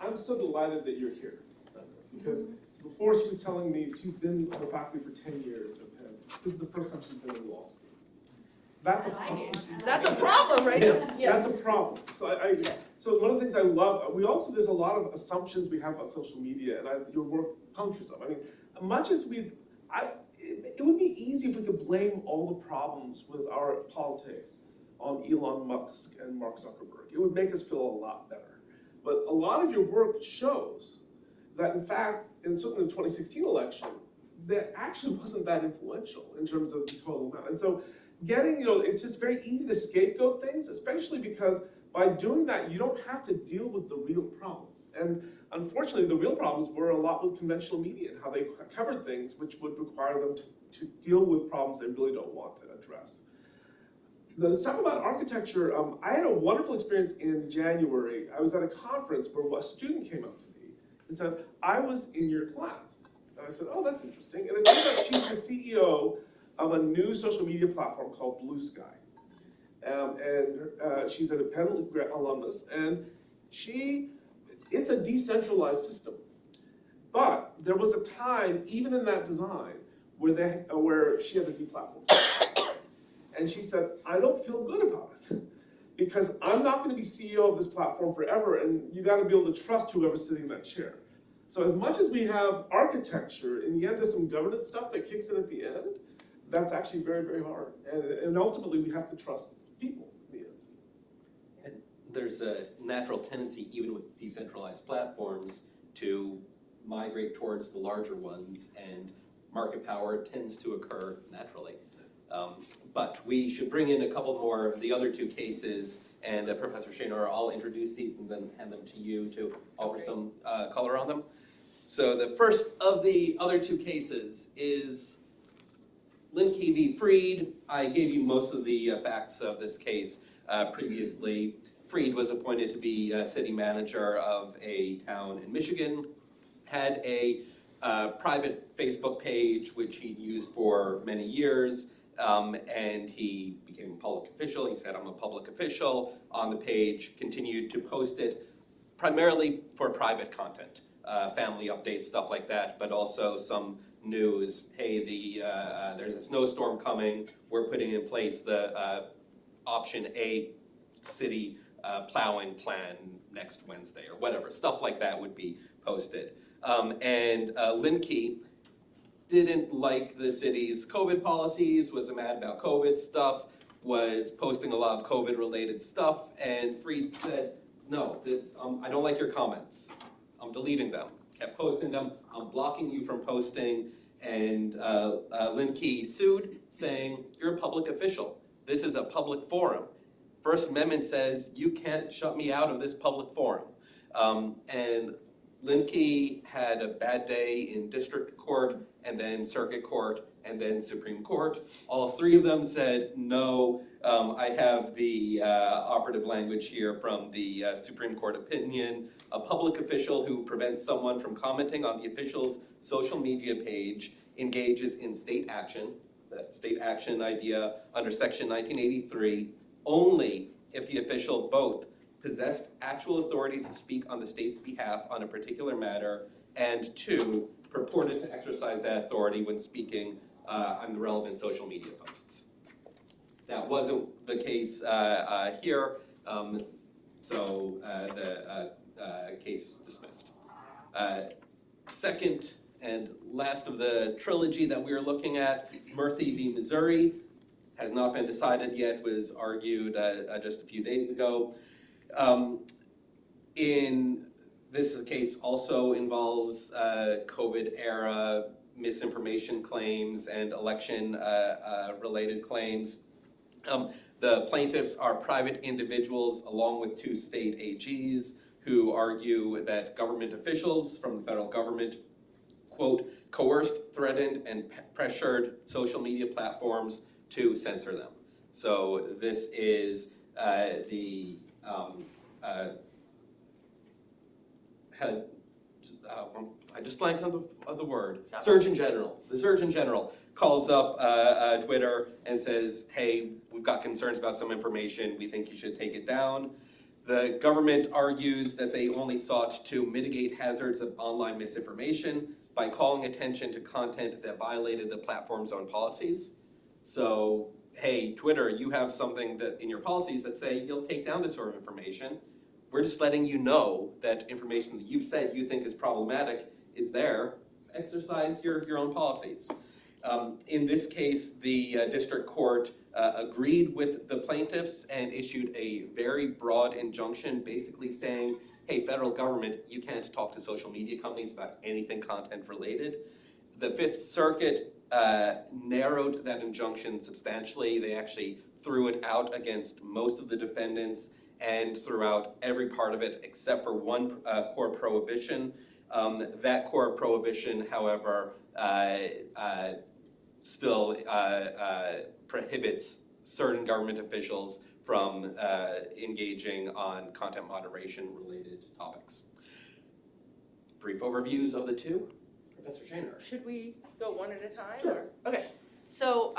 I'm so delighted that you're here, Sandra, because before she was telling me she's been on the faculty for 10 years at Penn. This is the first time she's been in law school. That's a problem. That's a problem, right? Yeah. That's a problem. So so one of the things I love, there's a lot of assumptions we have about social media, and your work punctures them. I mean, much as it would be easy if we could blame all the problems with our politics on Elon Musk and Mark Zuckerberg. It would make us feel a lot better. But a lot of your work shows that, in fact, certainly in the 2016 election, that actually wasn't that influential in terms of the total amount. And so it's just very easy to scapegoat things, especially because by doing that, you don't have to deal with the real problems. And unfortunately, the real problems were a lot with conventional media and how they covered things which would require them to deal with problems they really don't want to address. The stuff about architecture, I had a wonderful experience in January. I was at a conference where a student came up to me and said, I was in your class. And I said, oh, that's interesting. And it turns out she's the CEO of a new social media platform called Blue Sky. And she's an Penn alumnus, and it's a decentralized system. But there was a time, even in that design, where she had to deplatform. And she said, I don't feel good about it, because I'm not going to be CEO of this platform forever, and you got to be able to trust whoever's sitting in that chair. So as much as we have architecture, in the end there's some governance stuff that kicks in at the end. That's actually very, very hard. And ultimately we have to trust people in the end. And there's a natural tendency, even with decentralized platforms, to migrate towards the larger ones, and market power tends to occur naturally. But we should bring in a couple more of the other two cases, and Professor Shaner, I'll introduce these and then hand them to you to offer some color on them. So the first of the other two cases is Linkey v. Freed. I gave you most of the facts of this case previously. Freed was appointed to be city manager of a town in Michigan, had a private Facebook page which he'd used for many years, and he became a public official. He said, I'm a public official on the page, continued to post it primarily for private content, family updates, stuff like that, but also some news. Hey, there's a snowstorm coming. We're putting in place the option A city plowing plan next Wednesday, or whatever. Stuff like that would be posted. And Linkey didn't like the city's COVID policies, was mad about COVID stuff, was posting a lot of COVID-related stuff, and Freed said, no, I don't like your comments. I'm deleting them. Kept posting them. I'm blocking you from posting. And Linkey sued, saying, you're a public official. This is a public forum. First Amendment says you can't shut me out of this public forum. And Linkey had a bad day in district court, and then circuit court, and then Supreme Court. All three of them said, no. I have the operative language here from the Supreme Court opinion. A public official who prevents someone from commenting on the official's social media page engages in state action, that state action idea under Section 1983, only if the official both possessed actual authority to speak on the state's behalf on a particular matter, and 2, purported to exercise that authority when speaking on the relevant social media posts. That wasn't the case here, so the case is dismissed. Second and last of the trilogy that we are looking at, Murthy v. Missouri, has not been decided yet, was argued just a few days ago. This case also involves COVID-era misinformation claims and election-related claims. The plaintiffs are private individuals along with 2 state AGs who argue that government officials from the federal government, quote, coerced, threatened, and pressured social media platforms to censor them. So this is I just blanked on the word. Surgeon General. The Surgeon General calls up Twitter and says, hey, we've got concerns about some information. We think you should take it down. The government argues that they only sought to mitigate hazards of online misinformation by calling attention to content that violated the platform's own policies. So, hey, Twitter, you have something that in your policies that say you'll take down this sort of information. We're just letting you know that information that you've said you think is problematic is there. Exercise your own policies. In this case, the district court agreed with the plaintiffs and issued a very broad injunction basically saying, hey, federal government, you can't talk to social media companies about anything content related. The Fifth Circuit narrowed that injunction substantially. They actually threw it out against most of the defendants and threw out every part of it except for one core prohibition. That core prohibition, however, still prohibits certain government officials from engaging on content moderation related topics. Brief overviews of the 2. Professor Shaner. Should we go one at a time? Sure. Or? Okay. So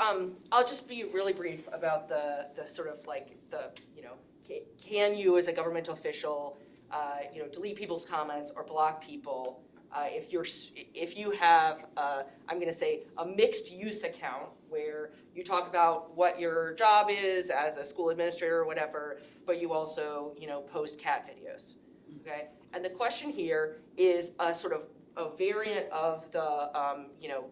I'll just be really brief about the sort of like the, can you as a governmental official, delete people's comments or block people if you have, I'm going to say, a mixed use account where you talk about what your job is as a school administrator or whatever, but you also, post cat videos, okay? And the question here is a sort of a variant of the,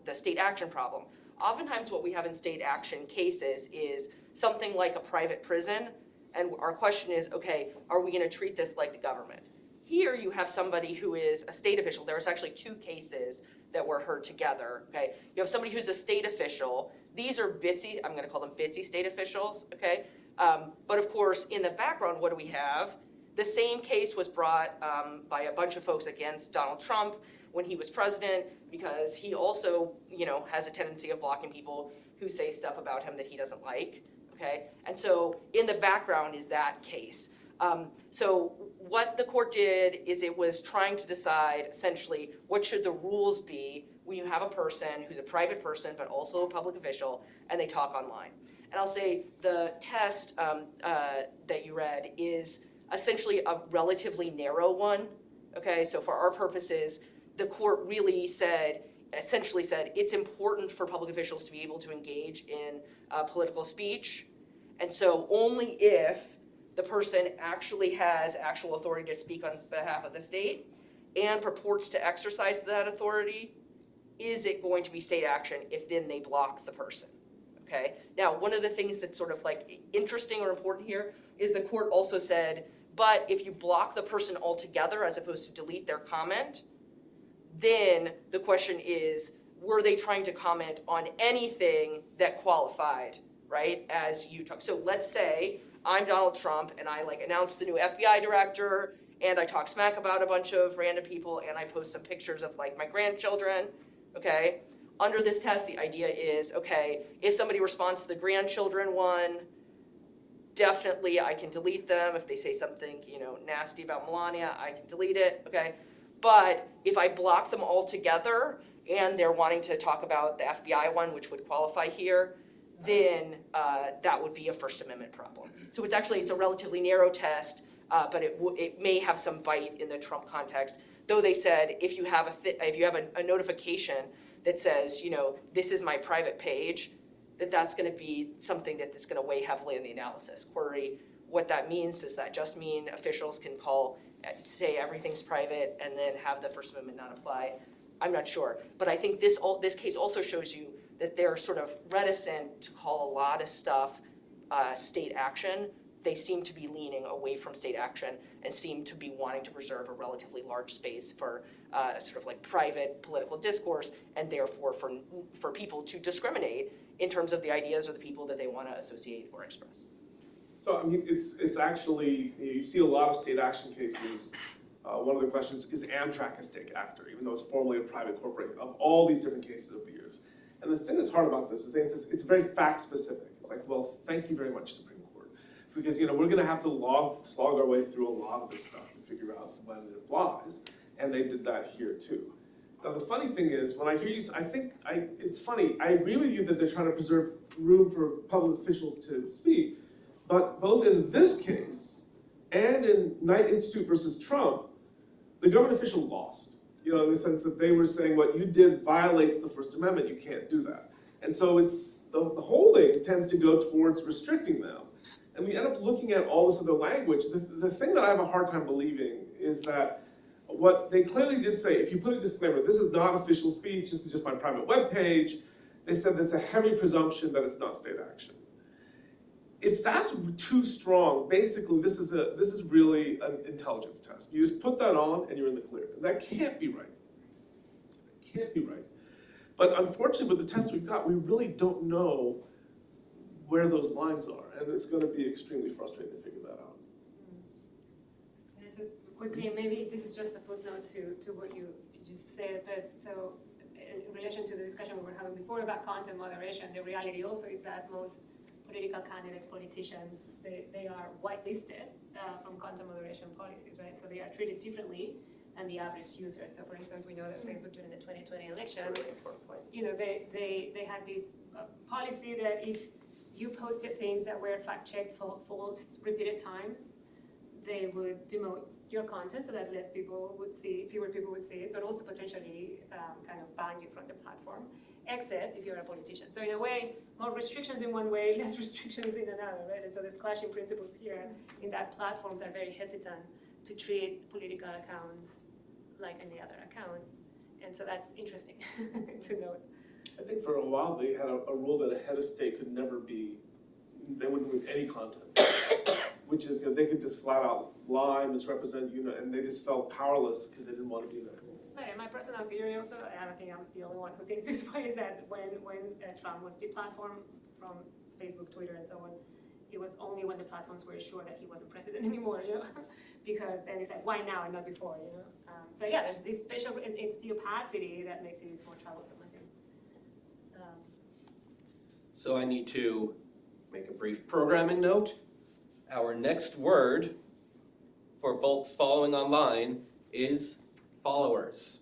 the state action problem. Oftentimes what we have in state action cases is something like a private prison, and our question is, okay, are we going to treat this like the government? Here you have somebody who is a state official. There's actually 2 cases that were heard together, okay? You have somebody who's a state official. These are bitsy, I'm gonna call them bitsy state officials, okay? But of course, in the background, what do we have? The same case was brought by a bunch of folks against Donald Trump when he was president, because he also, has a tendency of blocking people who say stuff about him that he doesn't like, okay? And so in the background is that case. So what the court did is it was trying to decide essentially what should the rules be when you have a person who's a private person but also a public official and they talk online. And I'll say the test that you read is essentially a relatively narrow one, okay? So for our purposes, the court really essentially said it's important for public officials to be able to engage in political speech. And so only if the person actually has actual authority to speak on behalf of the state and purports to exercise that authority, is it going to be state action if then they block the person, okay? Now, one of the things that's sort of like interesting or important here is the court also said, but if you block the person altogether as opposed to delete their comment, then the question is, were they trying to comment on anything that qualified, right, as you talk? So let's say I'm Donald Trump and I announce the new FBI director and I talk smack about a bunch of random people and I post some pictures of my grandchildren, okay? Under this test, the idea is, okay, if somebody responds to the grandchildren one, definitely I can delete them. If they say something, nasty about Melania, I can delete it, okay? But if I block them all together and they're wanting to talk about the FBI one, which would qualify here, then that would be a First Amendment problem. So it's a relatively narrow test. but it may have some bite in the Trump context. Though they said if you have a notification that says, this is my private page, that's going to be something that's going to weigh heavily in the analysis. Query what that means. Does that just mean officials can say everything's private and then have the First Amendment not apply? I'm not sure. But I think this case also shows you that they're sort of reticent to call a lot of stuff state action. They seem to be leaning away from state action and seem to be wanting to preserve a relatively large space for sort of like private political discourse, and therefore for people to discriminate in terms of the ideas or the people that they want to associate or express. So, I mean, it's actually, you see a lot of state action cases. One of the questions is Amtrak a state actor, even though it's formally a private corporation, of all these different cases over the years. And the thing that's hard about this is it's very fact specific. It's like, well, thank you very much, Supreme Court. Because, we're gonna have to slog our way through a lot of this stuff to figure out when it applies. And they did that here too. Now, the funny thing is, when I hear you, it's funny, I agree with you that they're trying to preserve room for public officials to speak, but both in this case and in Knight Institute versus Trump, the government official lost. In the sense that they were saying what you did violates the First Amendment, you can't do that. And so it's, the holding tends to go towards restricting them. And we end up looking at all this other language. The thing that I have a hard time believing is that what they clearly did say, if you put a disclaimer, this is not official speech, this is just my private webpage, they said there's a heavy presumption that it's not state action. If that's too strong, basically this is really an intelligence test. You just put that on and you're in the clear. And that can't be right. It can't be right. But unfortunately with the test we've got, we really don't know where those lines are. And it's going to be extremely frustrating to figure that out. Can I just quickly, maybe this is just a footnote to what you just said, but so in relation to the discussion we were having before about content moderation, the reality also is that most political candidates, politicians, they are whitelisted from content moderation policies, right? So they are treated differently than the average user. So for instance, we know that Facebook during the 2020 election, That's a really important point. they had this policy that if you posted things that were fact-checked false repeated times, they would demote your content so that fewer people would see it, but also potentially kind of ban you from the platform, except if you're a politician. So in a way, more restrictions in one way, less restrictions in another, right? And so there's clashing principles here in that platforms are very hesitant to treat political accounts like any other account. And so that's interesting to note. I think for a while they had a rule that a head of state could never they wouldn't remove any content. Which is, they could just flat out lie, misrepresent, and they just felt powerless because they didn't want to do that. Right, and my personal theory also, and I don't think I'm the only one who thinks this way, is that when Trump was deplatformed from Facebook, Twitter, and so on, it was only when the platforms were sure that he wasn't president anymore, because then it's like, why now and not before, So yeah, there's this special, it's the opacity that makes it more troublesome, I think. So I need to make a brief programming note. Our next word for folks following online is followers.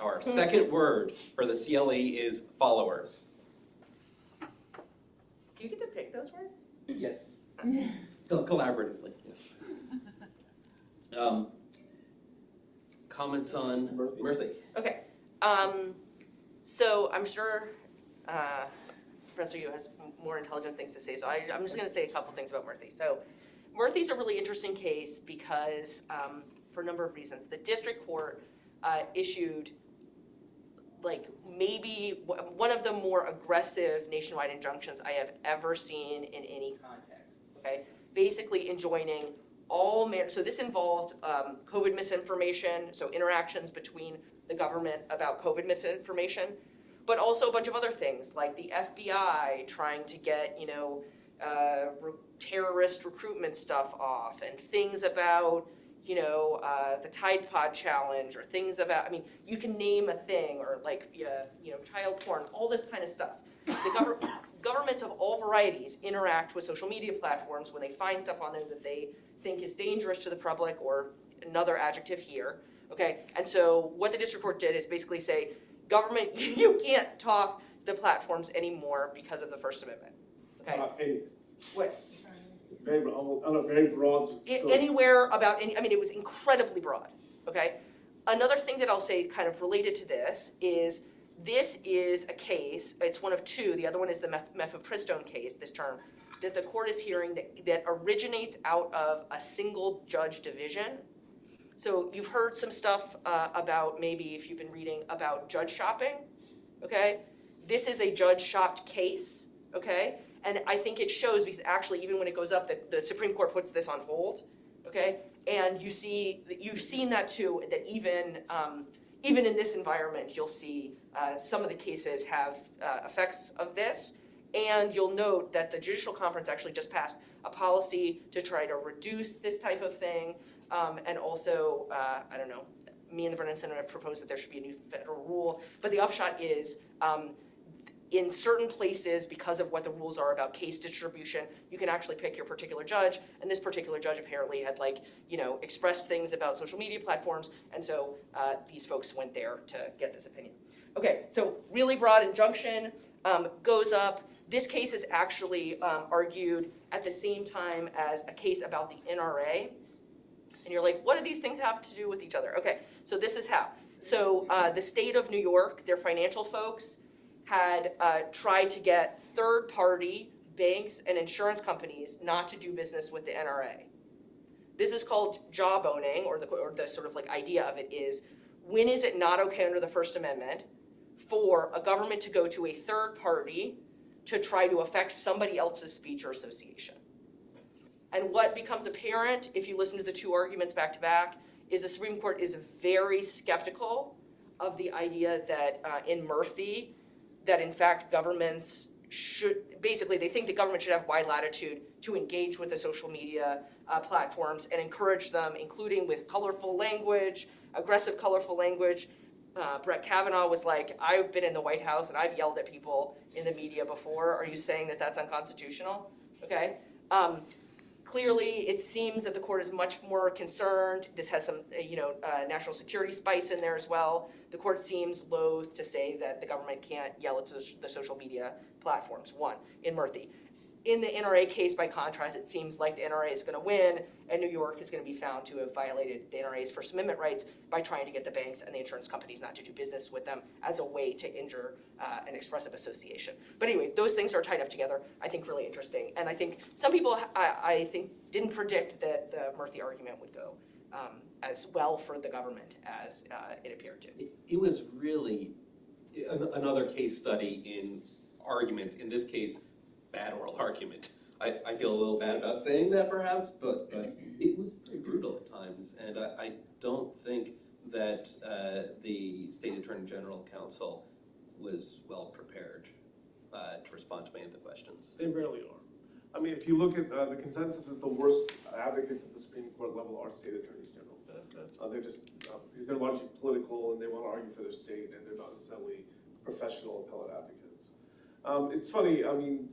Our second word for the CLE is followers. Do you get to pick those words? Yes. Collaboratively, yes. Comments on Murthy? Okay. So I'm sure Professor Yu has more intelligent things to say, so I'm just going to say a couple things about Murthy. So Murthy's a really interesting case because, for a number of reasons, the district court issued maybe one of the more aggressive nationwide injunctions I have ever seen in any context, okay? Basically enjoining so this involved COVID misinformation, so interactions between the government about COVID misinformation, but also a bunch of other things like the FBI trying to get, terrorist recruitment stuff off, and things about, the Tide Pod challenge, or things about, you can name a thing, or child porn, all this kind of stuff. The governments of all varieties interact with social media platforms when they find stuff on there that they think is dangerous to the public, or another adjective here, okay? And so what the district court did is basically say, government, you can't talk the platforms anymore because of the First Amendment, okay? Anything. What? On a very broad scope. Anywhere about any, I mean, it was incredibly broad, okay? Another thing that I'll say kind of related to this is a case, it's one of two, the other one is the mifepristone case this term, that the court is hearing that originates out of a single judge division. So you've heard some stuff about, maybe if you've been reading, about judge shopping, okay? This is a judge shopped case, okay? And I think it shows, because actually even when it goes up, the Supreme Court puts this on hold, okay? And you've seen that too, that even in this environment, you'll see some of the cases have effects of this. And you'll note that the Judicial Conference actually just passed a policy to try to reduce this type of thing. And also, I don't know, me and the Brennan Center have proposed that there should be a new federal rule. But the upshot is, in certain places, because of what the rules are about case distribution, you can actually pick your particular judge, and this particular judge apparently had expressed things about social media platforms, and so these folks went there to get this opinion. Okay, so really broad injunction goes up. This case is actually argued at the same time as a case about the NRA, and you're like, what do these things have to do with each other? Okay, so this is how. So the state of New York, their financial folks, had tried to get third-party banks and insurance companies not to do business with the NRA. This is called jawboning, or the sort of idea of it is, when is it not okay under the First Amendment for a government to go to a third party to try to affect somebody else's speech or association? And what becomes apparent, if you listen to the two arguments back to back, is the Supreme Court is very skeptical of the idea that in Murphy, that in fact governments should, basically they think the government should have wide latitude to engage with the social media platforms and encourage them, including with colorful language, aggressive colorful language. Brett Kavanaugh was like, I've been in the White House and I've yelled at people in the media before. Are you saying that that's unconstitutional? Okay. Clearly, it seems that the court is much more concerned. This has some, national security spice in there as well. The court seems loath to say that the government can't yell at the social media platforms, one, in Murphy. In the NRA case, by contrast, it seems like the NRA is going to win, and New York is going to be found to have violated the NRA's First Amendment rights by trying to get the banks and the insurance companies not to do business with them as a way to injure an expressive association. But anyway, those things are tied up together, I think really interesting. And I think some people, I think, didn't predict that the Murphy argument would go as well for the government as it appeared to. It was really another case study in arguments, in this case, bad oral argument. I feel a little bad about saying that perhaps, but it was pretty brutal at times, and I don't think that the State Attorney General Counsel was well prepared to respond to many of the questions. They rarely are. I mean, if you look at the consensus is the worst advocates at the Supreme Court level are state attorneys general. They're just, because they're largely political and they want to argue for their state, and they're not necessarily professional appellate advocates. It's funny, I mean,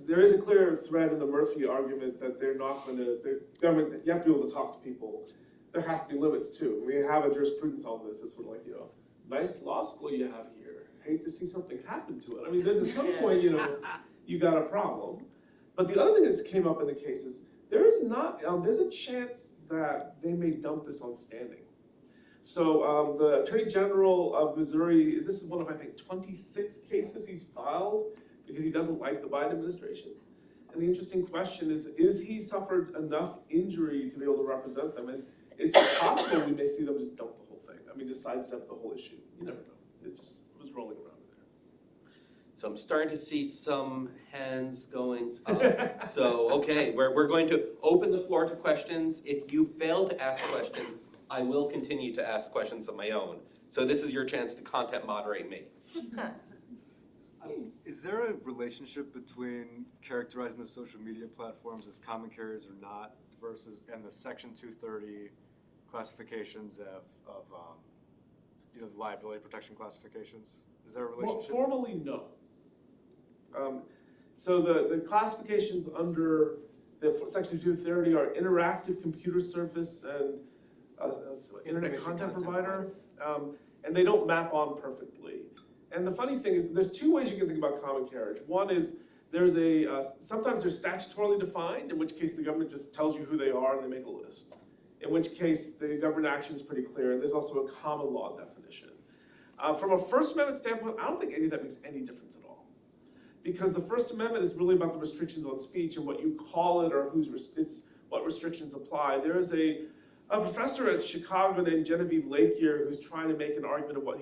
there is a clear thread in the Murphy argument that they're not going to, the government, you have to be able to talk to people. There has to be limits too. We have a jurisprudence on this. It's sort of like, nice law school you have here. Hate to see something happen to it. I mean, there's at some point, you got a problem. But the other thing that came up in the case is there's a chance that they may dump this on standing. So the Attorney General of Missouri, this is one of, I think, 26 cases he's filed because he doesn't like the Biden administration. And the interesting question is he suffered enough injury to be able to represent them? And it's possible we may see them just dump the whole thing. I mean, just sidestep the whole issue. You never know. It was rolling around in there. So I'm starting to see some hands going up. So, okay, we're going to open the floor to questions. If you fail to ask questions, I will continue to ask questions of my own. So this is your chance to content moderate me. Is there a relationship between characterizing the social media platforms as common carriers or not versus and the Section 230 classifications of the liability protection classifications? Is there a relationship? Well, formally, no. So the classifications under the Section 230 are interactive computer surface and internet content provider, and they don't map on perfectly. And the funny thing is, there's two ways you can think about common carriage. One is there's sometimes they're statutorily defined, in which case the government just tells you who they are and they make a list. In which case the government action is pretty clear. There's also a common law definition. From a First Amendment standpoint, I don't think any of that makes any difference at all. Because the First Amendment is really about the restrictions on speech and what you call it or what restrictions apply. There is a professor at Chicago named Genevieve Lakier who's trying to make an argument of what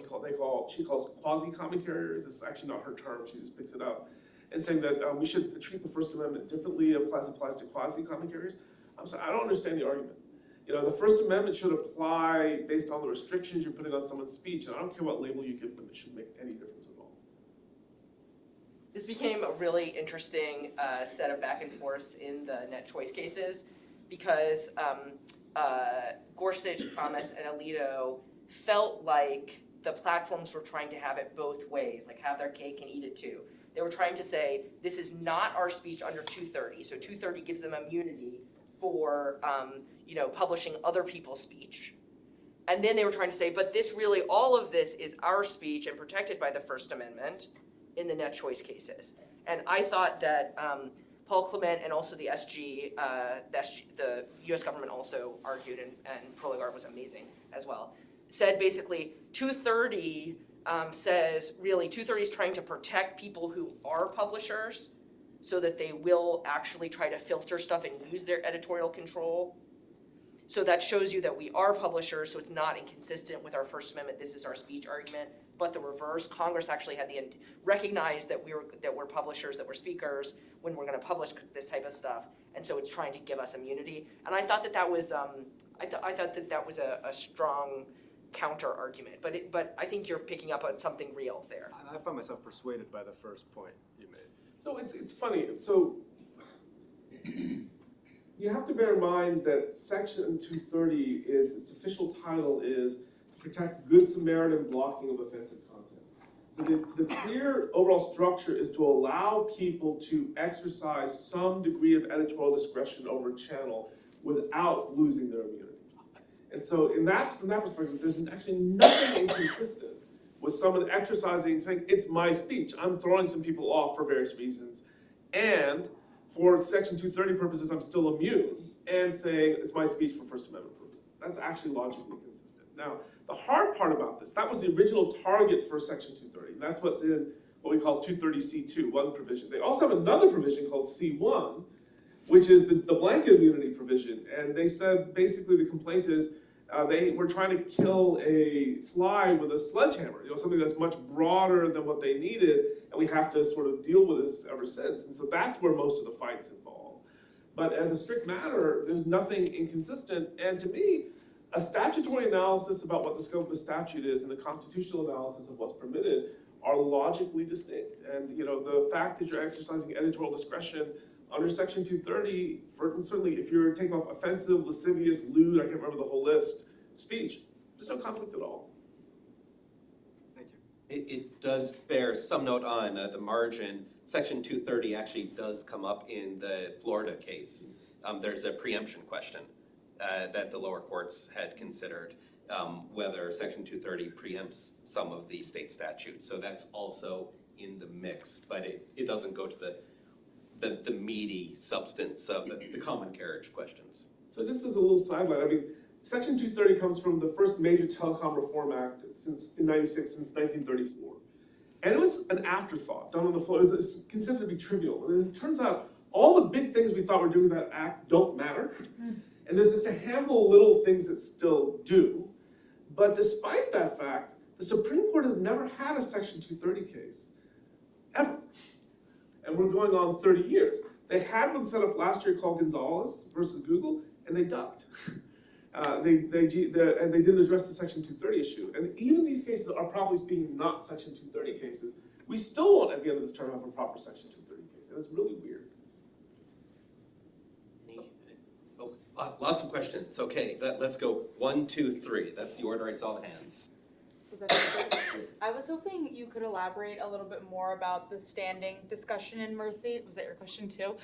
she calls quasi-common carriers. It's actually not her term, she just picks it up. And saying that we should treat the First Amendment differently as applies to quasi-common carriers. I'm sorry, I don't understand the argument. You know, the First Amendment should apply based on the restrictions you're putting on someone's speech, and I don't care what label you give them, it shouldn't make any difference at all. This became a really interesting set of back and forths in the net choice cases because Gorsuch, Thomas, and Alito felt like the platforms were trying to have it both ways, like have their cake and eat it too. They were trying to say, this is not our speech under 230, so 230 gives them immunity for publishing other people's speech. And then they were trying to say, but this really, all of this is our speech and protected by the First Amendment in the net choice cases. And I thought that Paul Clement and also the SG, the US government also argued, and Proligar was amazing as well, said basically 230 says, really, 230 is trying to protect people who are publishers so that they will actually try to filter stuff and use their editorial control. So that shows you that we are publishers, so it's not inconsistent with our First Amendment, this is our speech argument, but the reverse, Congress actually had recognized that we're publishers, that we're speakers when we're gonna publish this type of stuff, and so it's trying to give us immunity. And I thought that was, I thought that was a strong counter argument, but I think you're picking up on something real there. I find myself persuaded by the first point you made. So it's funny. So you have to bear in mind that Section 230 its official title is Protect Good Samaritan Blocking of Offensive Content. So the clear overall structure is to allow people to exercise some degree of editorial discretion over a channel without losing their immunity. And so from that perspective, there's actually nothing inconsistent with someone exercising, saying, it's my speech, I'm throwing some people off for various reasons, and for Section 230 purposes, I'm still immune, and saying it's my speech for First Amendment purposes. That's actually logically consistent. Now, the hard part about this, that was the original target for Section 230. That's what's in what we call 230C2, one provision. They also have another provision called C1, which is the blanket immunity provision. And they said, basically the complaint is, they were trying to kill a fly with a sledgehammer, something that's much broader than what they needed, and we have to sort of deal with this ever since. And so that's where most of the fight's involved. But as a strict matter, there's nothing inconsistent, and to me, a statutory analysis about what the scope of the statute is and the constitutional analysis of what's permitted are logically distinct. And the fact that you're exercising editorial discretion under Section 230, certainly if you're taking off offensive, lascivious, lewd, I can't remember the whole list, speech, there's no conflict at all. Thank you. It does bear some note on the margin. Section 230 actually does come up in the Florida case. There's a preemption question that the lower courts had considered, whether Section 230 preempts some of the state statutes. So that's also in the mix, but it doesn't go to the meaty substance of the common carriage questions. So just as a little sideline, I mean, Section 230 comes from the first major Telecom Reform Act in 96, since 1934. And it was an afterthought done on the floor. It was considered to be trivial. And it turns out all the big things we thought were doing that act don't matter. And there's just a handful of little things that still do. But despite that fact, the Supreme Court has never had a Section 230 case, ever. And we're going on 30 years. They had one set up last year called Gonzalez versus Google, and they ducked. And they didn't address the Section 230 issue. And even these cases are probably speaking not Section 230 cases. We still won't, at the end of this term, have a proper Section 230 case. And it's really weird. Lots of questions. Okay, let's go 1, 2, 3. That's the order I saw the hands. Was that it? I was hoping you could elaborate a little bit more about the standing discussion in Murthy. Was that your question too?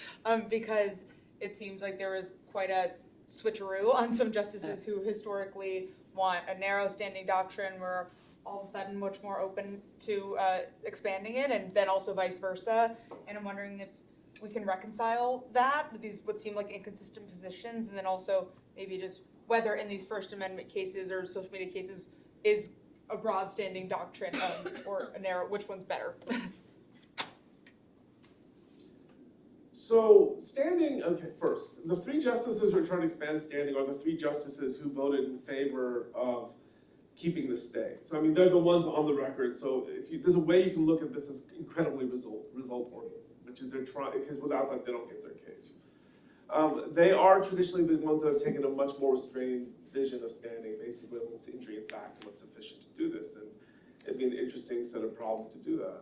Because it seems like there was quite a switcheroo on some justices who historically want a narrow standing doctrine where all of a sudden much more open to expanding it, and then also vice versa. And I'm wondering if we can reconcile that, these what seem like inconsistent positions, and then also maybe just whether in these First Amendment cases or social media cases is a broad standing doctrine or a narrow, which one's better? So standing, okay, first, the three justices who are trying to expand standing are the three justices who voted in favor of keeping the stay. So I mean, they're the ones on the record. So if you, there's a way you can look at this as incredibly result oriented, which is they're trying, because without that they don't get their case. They are traditionally the ones that have taken a much more restrained vision of standing, basically limited to injury in fact and what's sufficient to do this. And it'd be an interesting set of problems to do that.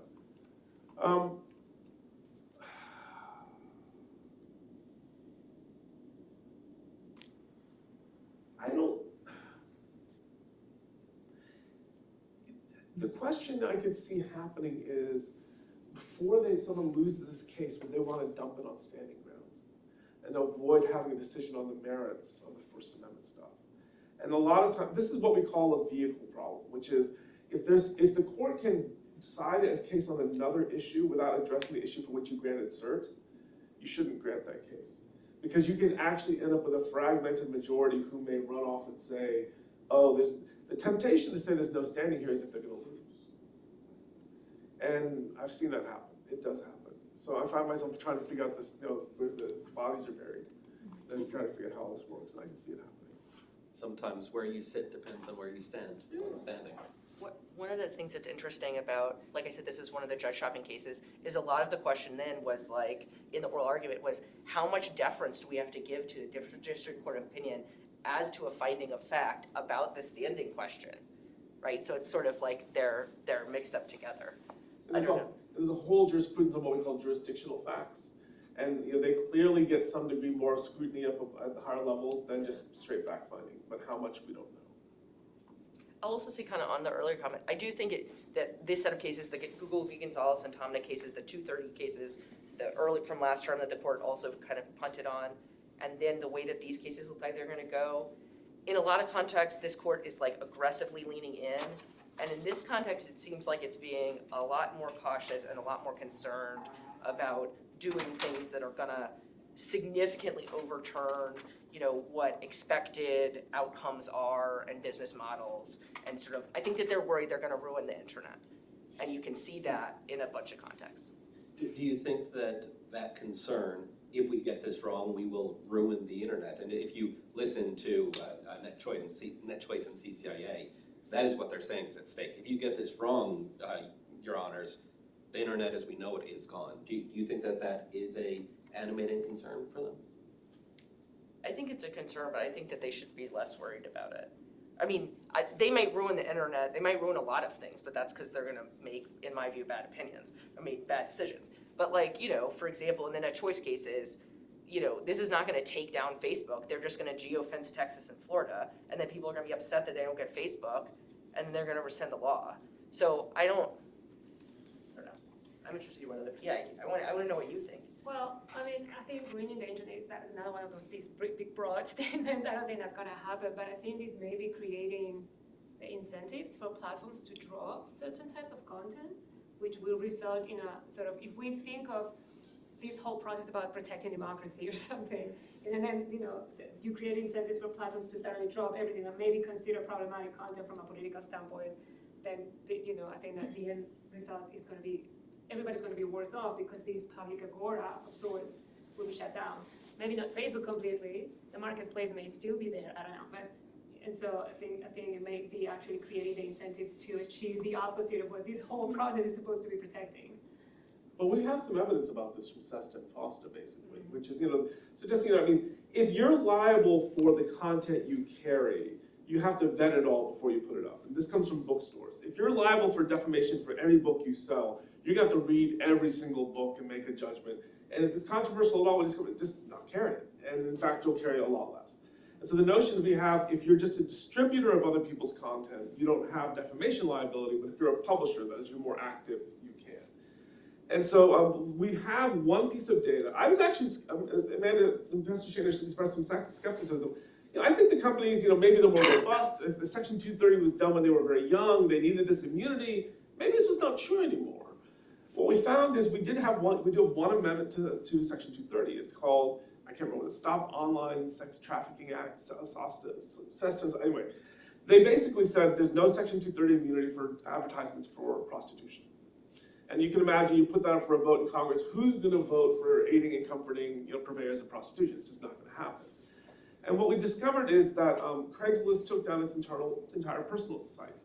The question I could see happening is, before someone loses this case, would they want to dump it on standing grounds and avoid having a decision on the merits of the First Amendment stuff? And a lot of times, this is what we call a vehicle problem, which is if the court can decide a case on another issue without addressing the issue for which you granted cert, you shouldn't grant that case. Because you can actually end up with a fragmented majority who may run off and say, oh, the temptation to say there's no standing here is if they're going to lose. And I've seen that happen. It does happen. So I find myself trying to figure out this, where the bodies are buried. Then trying to figure out how this works, and I can see it happening. Sometimes where you sit depends on where you stand, standing. One of the things that's interesting about, like I said, this is one of the judge shopping cases, is a lot of the question then was like, in the oral argument was, how much deference do we have to give to the district court opinion as to a finding of fact about the standing question, right? So it's sort of like they're mixed up together. There's a whole jurisprudence on what we call jurisdictional facts. And they clearly get some degree more scrutiny up at the higher levels than just straight fact finding, but how much we don't know. I'll also say kind of on the earlier comment, I do think that this set of cases, the Google v. Gonzalez and Tomna cases, the 230 cases, the early from last term that the court also kind of punted on, and then the way that these cases look like they're gonna go, in a lot of contexts, this court is like aggressively leaning in. And in this context, it seems like it's being a lot more cautious and a lot more concerned about doing things that are gonna significantly overturn, what expected outcomes are and business models. And sort of, I think that they're worried they're gonna ruin the internet. And you can see that in a bunch of contexts. Do you think that that concern, if we get this wrong, we will ruin the internet? And if you listen to NetChoice and CCIA, that is what they're saying is at stake. If you get this wrong, Your Honors, the internet as we know it is gone. Do you think that that is a animating concern for them? I think it's a concern, but I think that they should be less worried about it. I mean, they might ruin the internet, they might ruin a lot of things, but that's because they're gonna make, in my view, bad opinions, or make bad decisions. But like, for example, in the NetChoice cases, this is not gonna take down Facebook, they're just gonna geofence Texas and Florida, and then people are gonna be upset that they don't get Facebook, and then they're gonna rescind the law. So I don't know. I'm interested in whether, I wanna know what you think. Well, I mean, I think ruining the internet is another one of those big broad statements. I don't think that's gonna happen, but I think this may be creating the incentives for platforms to drop certain types of content, which will result in a sort of, if we think of this whole process about protecting democracy or something, and then, you create incentives for platforms to suddenly drop everything and maybe consider problematic content from a political standpoint, then, I think that the end result is gonna be everybody's going to be worse off because this public agora of sorts will be shut down. Maybe not Facebook completely. The marketplace may still be there. I don't know. And so I think it may be actually creating the incentives to achieve the opposite of what this whole process is supposed to be protecting. But we have some evidence about this from Sesta and Foster, basically, which is, suggesting, if you're liable for the content you carry, you have to vet it all before you put it up. And this comes from bookstores. If you're liable for defamation for any book you sell, you're gonna have to read every single book and make a judgment. And if it's controversial at all, just not carry it. And in fact, you'll carry a lot less. And so the notion that we have, if you're just a distributor of other people's content, you don't have defamation liability, but if you're a publisher, that is, you're more active, you can. And so we have one piece of data. I was actually, Amanda and Pastor Shane expressed some skepticism. I think the companies, maybe they're more robust. As the Section 230 was done when they were very young, they needed this immunity. Maybe this is not true anymore. What we found is we do have one amendment to Section 230. It's called, I can't remember what it is, Stop Online Sex Trafficking Act, SESTA. Anyway, they basically said there's no Section 230 immunity for advertisements for prostitution. And you can imagine you put that up for a vote in Congress, who's going to vote for aiding and comforting purveyors of prostitution? It's just not going to happen. And what we discovered is that Craigslist took down its entire personal site,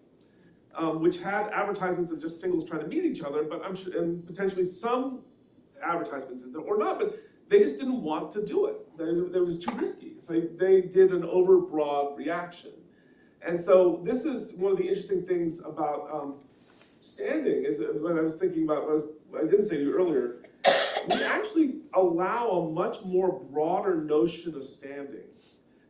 which had advertisements of just singles trying to meet each other, but I'm sure, and potentially some advertisements in there or not, but they just didn't want to do it. It was too risky. So they did an overbroad reaction. And so this is one of the interesting things about standing, is when I was thinking about what I didn't say to you earlier, we actually allow a much more broader notion of standing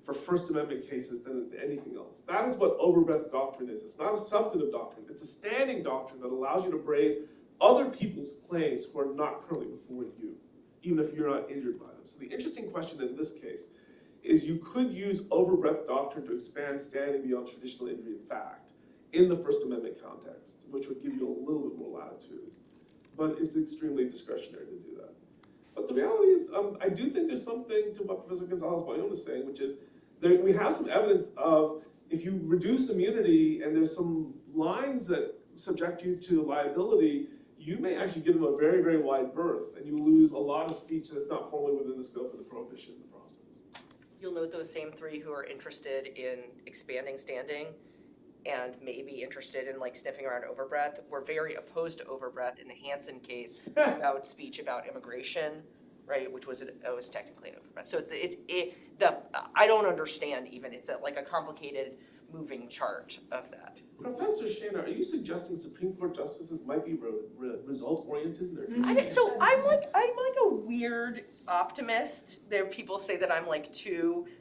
for First Amendment cases than anything else. That is what overbreadth doctrine is. It's not a substantive doctrine. It's a standing doctrine that allows you to raise other people's claims who are not currently before you, even if you're not injured by them. So the interesting question in this case is you could use overbreadth doctrine to expand standing beyond traditional injury in fact in the First Amendment context, which would give you a little bit more latitude. But it's extremely discretionary to do that. But the reality is, I do think there's something to what Professor Gonzalez-Bayón is saying, which is we have some evidence of if you reduce immunity and there's some lines that subject you to liability, you may actually give them a very, very wide berth, and you lose a lot of speech that's not formally within the scope of the prohibition in the process. You'll note those same three who are interested in expanding standing and maybe interested in like sniffing around overbreadth were very opposed to overbreadth in the Hansen case about speech about immigration, right, which was technically an overbreadth. So I don't understand even, it's like a complicated moving chart of that. Professor Shana, are you suggesting Supreme Court justices might be result-oriented in their I'm like a weird optimist. There people say that I'm like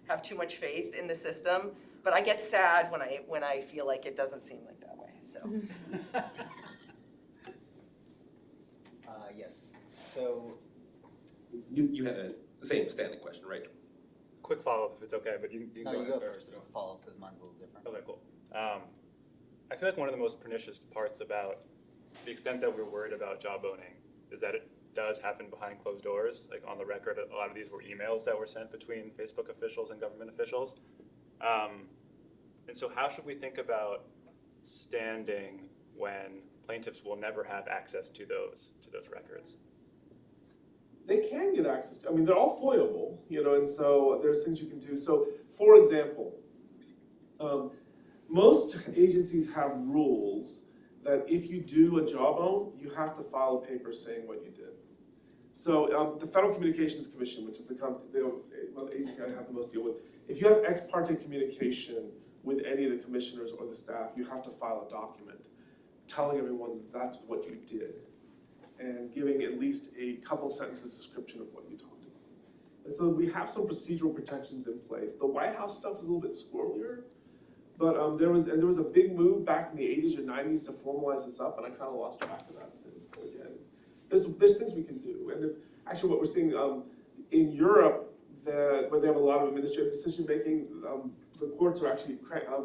have too much faith in the system, but I get sad when I feel like it doesn't seem like that way. So yes. So You had the same standing question, right? Quick follow-up if it's okay, but you can no, go you ahead go first. It's a follow-up because mine's a little different. Okay, cool. I feel like one of the most pernicious parts about the extent that we're worried about job owning is that it does happen behind closed doors. Like on the record, a lot of these were emails that were sent between Facebook officials and government officials. And so how should we think about standing when plaintiffs will never have access to those records? They can get access to, they're all foilable, and so there's things you can do. So, for example, most agencies have rules that if you do a job own, you have to file a paper saying what you did. So the Federal Communications Commission, which is the agency I have the most deal with, if you have ex parte communication with any of the commissioners or the staff, you have to file a document telling everyone that's what you did, and giving at least a couple sentences description of what you talked about. And so we have some procedural protections in place. The White House stuff is a little bit squirrelier, but there was a big move back in the 80s or 90s to formalize this up, and I kind of lost track of that since. But again, there's things we can do. And actually what we're seeing in Europe, where they have a lot of administrative decision making, the courts are actually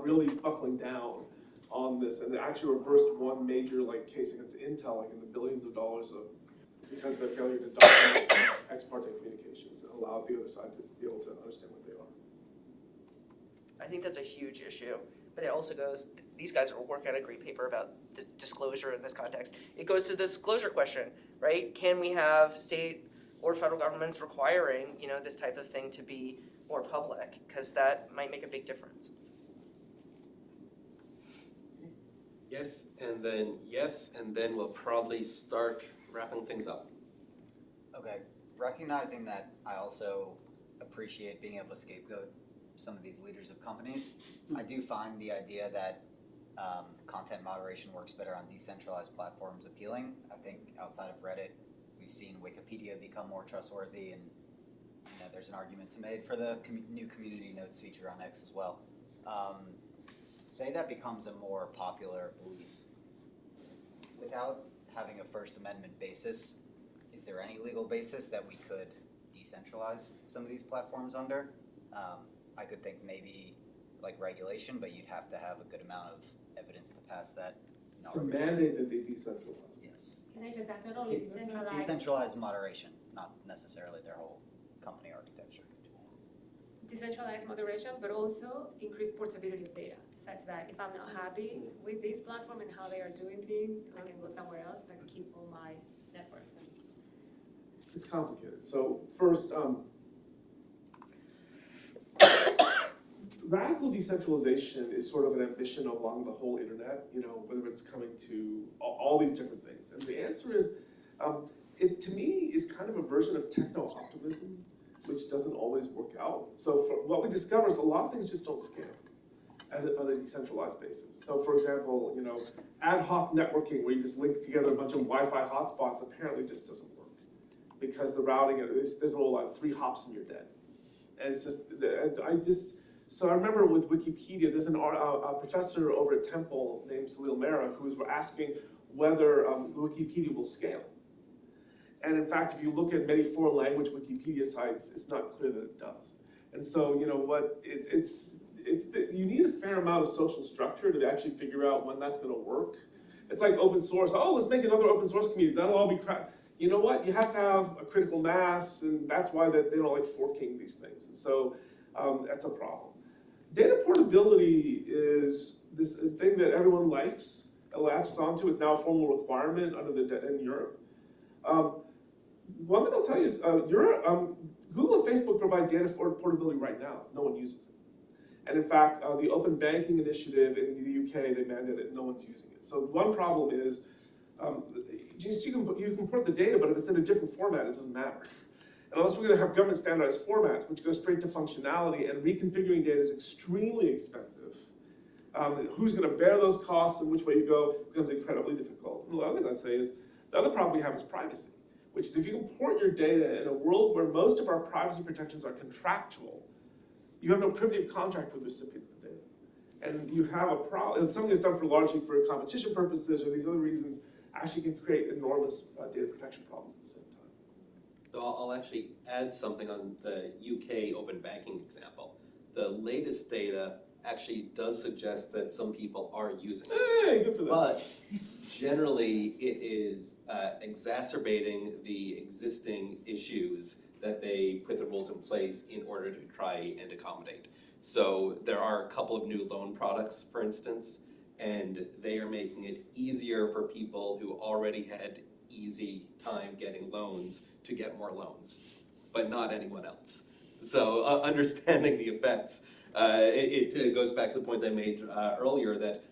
really buckling down on this, and they actually reversed one major case against Intel, in the billions of dollars because of their failure to document ex parte communications and allow the other side to be able to understand what they are. I think that's a huge issue, but it also goes, these guys are working on a great paper about the disclosure in this context. It goes to the disclosure question, right? Can we have state or federal governments requiring, this type of thing to be more public? Because that might make a big difference. Yes, and then we'll probably start wrapping things up. Okay, recognizing that I also appreciate being able to scapegoat some of these leaders of companies, I do find the idea that content moderation works better on decentralized platforms appealing. I think outside of Reddit, we've seen Wikipedia become more trustworthy, and there's an argument to be made for the new community notes feature on X as well. Say that becomes a more popular belief. Without having a First Amendment basis, is there any legal basis that we could decentralize some of these platforms under? I could think maybe like regulation, but you'd have to have a good amount of evidence to pass that. To mandate that they decentralize. Yes. Can I just add, not only decentralized, Decentralized moderation, not necessarily their whole company architecture. decentralized moderation, but also increase portability of data, such that if I'm not happy with this platform and how they are doing things, I can go somewhere else, but keep all my networks. It's complicated. So first, radical decentralization is sort of an ambition along the whole internet, you know, whether it's coming to all these different things. And the answer is, it to me is kind of a version of techno-optimism, which doesn't always work out. So for, what we discover is a lot of things just don't scale on a decentralized basis. So for example, you know, ad hoc networking where you just link together a bunch of Wi-Fi hotspots apparently just doesn't work because the routing, there's a whole lot of 3 hops and you're dead. And it's just, so I remember with Wikipedia, there's a professor over at Temple named Salil Mehra who was asking whether Wikipedia will scale. And in fact, if you look at many foreign language Wikipedia sites, it's not clear that it does. And so, you know what, you need a fair amount of social structure to actually figure out when that's gonna work. It's like open source, oh, let's make another open source community, that'll all be crap. You know what, you have to have a critical mass, and that's why they don't like forking these things. And so, that's a problem. Data portability is this thing that everyone likes, latches onto, is now a formal requirement in Europe. One thing I'll tell you is, Google and Facebook provide data portability right now. No one uses it. And in fact, the Open Banking Initiative in the UK, they mandate it, no one's using it. So one problem is, you can port the data, but if it's in a different format, it doesn't matter. And unless we're gonna have government standardized formats, which go straight to functionality, and reconfiguring data is extremely expensive, who's gonna bear those costs and which way you go becomes incredibly difficult. And the other thing I'd say is, the other problem we have is privacy, which is if you can port your data in a world where most of our privacy protections are contractual, you have no primitive contract with the recipient of the data. And you have a problem, and something that's done largely for competition purposes or these other reasons actually can create enormous data protection problems at the same time. So I'll actually add something on the UK open banking example. The latest data actually does suggest that some people are using it. Hey, good for them. But generally, it is exacerbating the existing issues that they put the rules in place in order to try and accommodate. So there are a couple of new loan products, for instance, and they are making it easier for people who already had easy time getting loans to get more loans, but not anyone else. So understanding the effects, it goes back to the point I made earlier that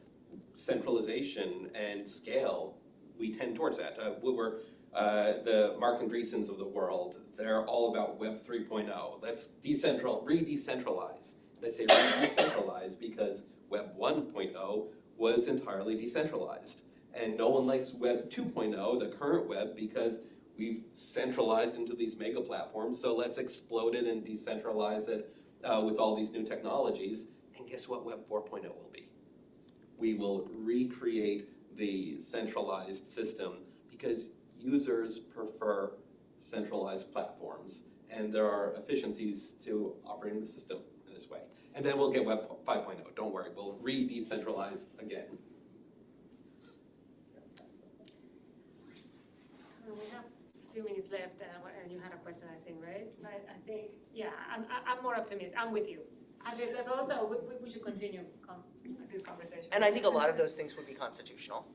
centralization and scale, we tend towards that. The Mark Andreessens of the world, they're all about Web 3.0. Let's re-decentralize. And I say re-decentralize because Web 1.0 was entirely decentralized. And no one likes Web 2.0, the current web, because we've centralized into these mega platforms, so let's explode it and decentralize it with all these new technologies. And guess what Web 4.0 will be? We will recreate the centralized system because users prefer centralized platforms, and there are efficiencies to operating the system in this way. And then we'll get Web 5.0, don't worry, we'll re-decentralize again. We have a few minutes left, and you had a question, I think, right? But I think, yeah, I'm more optimistic. I'm with you. I think that also we should continue this conversation. And I think a lot of those things would be constitutional.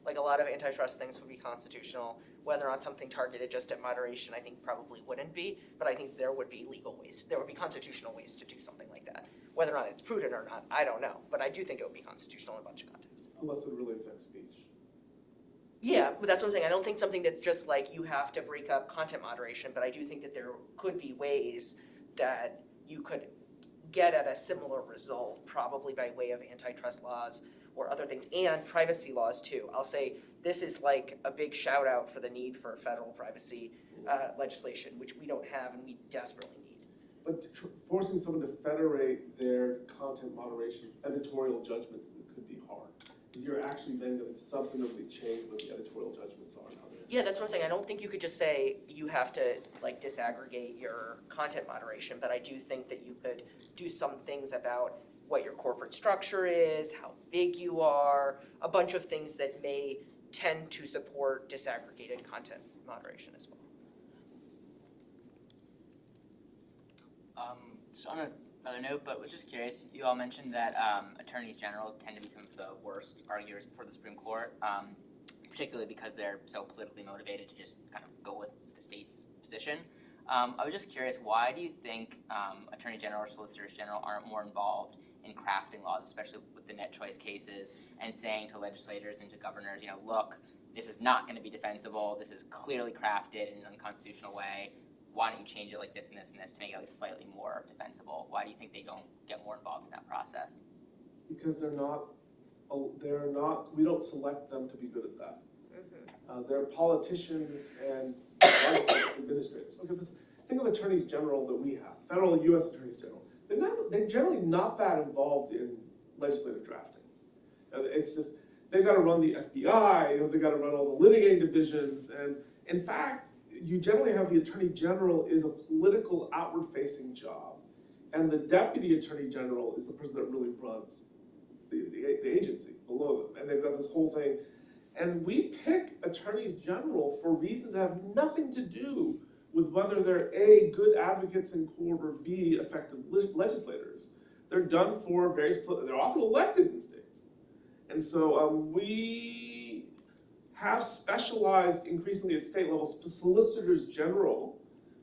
Like a lot of antitrust things would be constitutional. Whether on something targeted just at moderation, I think probably wouldn't be, but I think there would be legal ways, there would be constitutional ways to do something like that. Whether or not it's prudent or not, I don't know, but I do think it would be constitutional in a bunch of contexts. Unless it really affects speech. Yeah, but that's what I'm saying. I don't think something that's just like you have to break up content moderation, but I do think that there could be ways that you could get at a similar result, probably by way of antitrust laws or other things, and privacy laws too. I'll say this is like a big shout out for the need for federal privacy legislation, which we don't have and we desperately need. But forcing someone to federate their content moderation editorial judgments could be hard. Because you're actually then going to substantively change what the editorial judgments are in other Yeah, that's what I'm saying. I don't think you could just say you have to like disaggregate your content moderation, but I do think that you could do some things about what your corporate structure is, how big you are, a bunch of things that may tend to support disaggregated content moderation as well. Just on another note, but was just curious, you all mentioned that attorneys general tend to be some of the worst arguers before the Supreme Court, particularly because they're so politically motivated to just kind of go with the state's position. I was just curious, why do you think attorney general or solicitors general aren't more involved in crafting laws, especially with the net choice cases, and saying to legislators and to governors, you know, look, this is not going to be defensible, this is clearly crafted in an unconstitutional way, why don't you change it like this and this and this to make it at least slightly more defensible? Why do you think they don't get more involved in that process? Because they're not, we don't select them to be good at that. They're politicians and administrators. Okay, but think of attorneys general that we have, federal U.S. attorneys general. They're generally not that involved in legislative drafting. It's just, they've got to run the FBI, they've got to run all the litigating divisions, and in fact, you generally have the attorney general is a political outward-facing job, and the deputy attorney general is the person that really runs the agency below them, and they've got this whole thing. And we pick attorneys general for reasons that have nothing to do with whether they're A, good advocates in court, or B, effective legislators. They're done for they're often elected in states. And so we have specialized, increasingly at state levels, solicitors general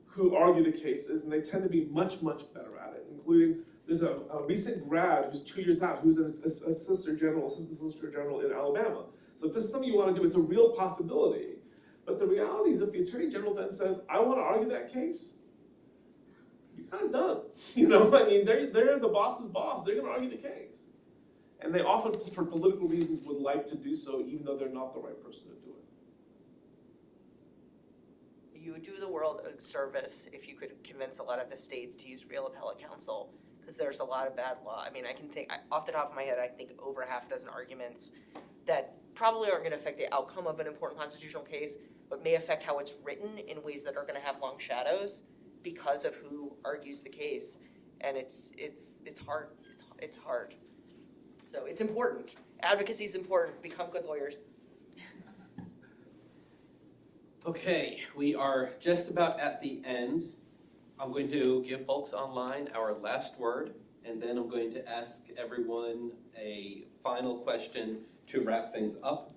who argue the cases, and they tend to be much, much better at it, including there's a recent grad who's 2 years out, who's assistant solicitor general in Alabama. So if this is something you want to do, it's a real possibility. But the reality is if the attorney general then says, I want to argue that case, you're kind of done. You know, I mean, they're the boss's boss. They're going to argue the case. And they often, for political reasons, would like to do so, even though they're not the right person to do it. You would do the world a service if you could convince a lot of the states to use real appellate counsel, because there's a lot of bad law. I mean, I can think, off the top of my head, I think over half a dozen arguments that probably aren't going to affect the outcome of an important constitutional case, but may affect how it's written in ways that are going to have long shadows because of who argues the case. And it's hard. It's hard. So it's important. Advocacy is important. Become good lawyers. Okay, we are just about at the end. I'm going to give folks online our last word, and then I'm going to ask everyone a final question to wrap things up.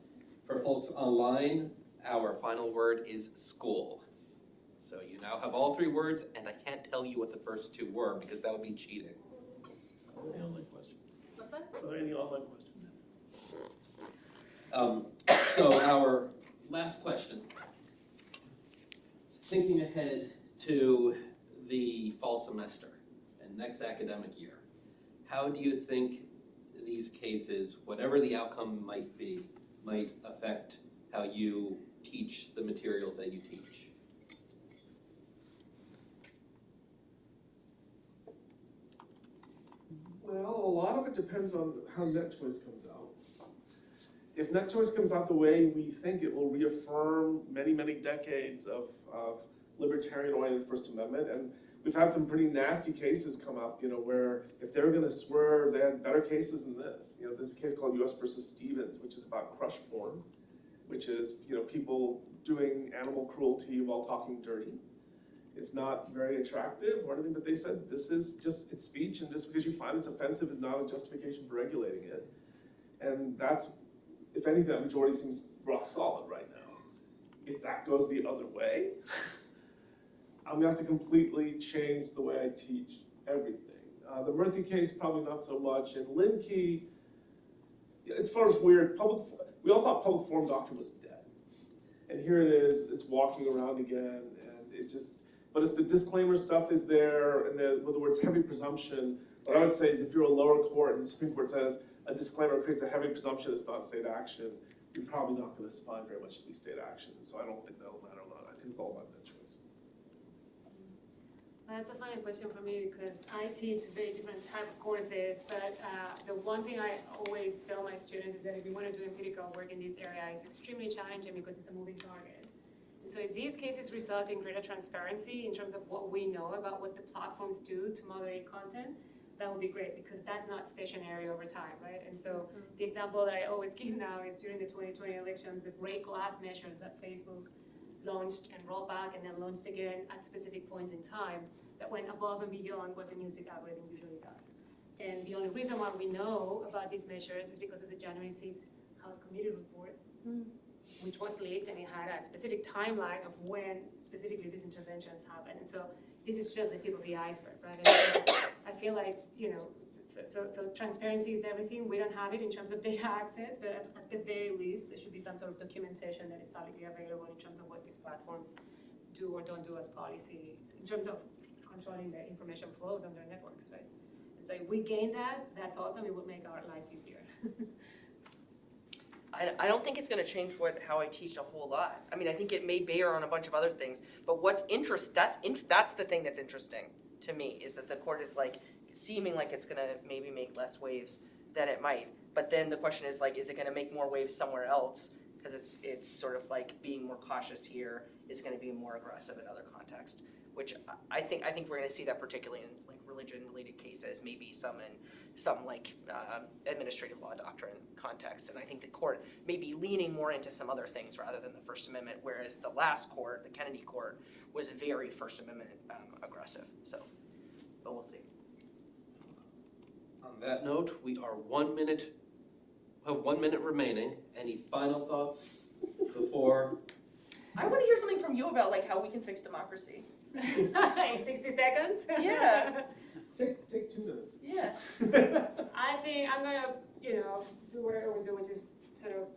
For folks online, our final word is school. So you now have all three words, and I can't tell you what the first two were because that would be cheating. Are there any online questions? What's that? Are there any online questions? So our last question. Thinking ahead to the fall semester and next academic year, how do you think these cases, whatever the outcome might be, might affect how you teach the materials that you teach? Well, a lot of it depends on how net choice comes out. If net choice comes out the way we think, it will reaffirm many, many decades of libertarian-oriented First Amendment. And we've had some pretty nasty cases come up, you know, where if they were going to swerve, they had better cases than this. You know, there's a case called U.S. versus Stevens, which is about crush porn, which is, you know, people doing animal cruelty while talking dirty. It's not very attractive or anything, but they said this is just, it's speech, and just because you find it's offensive is not a justification for regulating it. And that's, if anything, that majority seems rock solid right now. If that goes the other way, I'm gonna have to completely change the way I teach everything. The Murthy case, probably not so much, and Linkey, it's sort of weird. We all thought public forum doctrine was dead. And here it is, it's walking around again, and it just, but it's the disclaimer stuff is there, and with the words heavy presumption. What I would say is if you're a lower court and the Supreme Court says a disclaimer creates a heavy presumption it's not state action, you're probably not gonna find very much to be state action. So I don't think that'll matter a lot. I think it's all about net choice. That's a funny question for me because I teach very different type of courses, but the one thing I always tell my students is that if you want to do empirical work in this area, it's extremely challenging because it's a moving target. And so if these cases result in greater transparency in terms of what we know about what the platforms do to moderate content, that would be great, because that's not stationary over time, right? And so the example that I always give now is during the 2020 elections, the break glass measures that Facebook launched and rolled back and then launched again at specific points in time that went above and beyond what the newsfeed algorithm usually does. And the only reason why we know about these measures is because of the January 6th House Committee report, which was leaked, and it had a specific timeline of when specifically these interventions happened. And so this is just the tip of the iceberg, right? And so I feel like, so transparency is everything. We don't have it in terms of data access, but at the very least, there should be some sort of documentation that is publicly available in terms of what these platforms do or don't do as policy, in terms of controlling the information flows on their networks, right? And so if we gain that, that's awesome. It would make our lives easier. I don't think it's going to change how I teach a whole lot. I mean, I think it may bear on a bunch of other things, but that's the thing that's interesting to me, is that the court is like seeming like it's going to maybe make less waves than it might. But then the question is like, is it going to make more waves somewhere else? Because it's sort of like being more cautious here is going to be more aggressive in other contexts, which I think we're going to see that particularly in like religion-related cases, maybe some in some like administrative law doctrine context. And I think the court may be leaning more into some other things rather than the First Amendment, whereas the last court, the Kennedy court, was very First Amendment aggressive. So, but we'll see. On that note, we are 1 minute, have 1 minute remaining. Any final thoughts before? I want to hear something from you about like how we can fix democracy. In 60 seconds? Yeah. Take 2 minutes. Yeah. I think I'm gonna, do what I always do, which is sort of,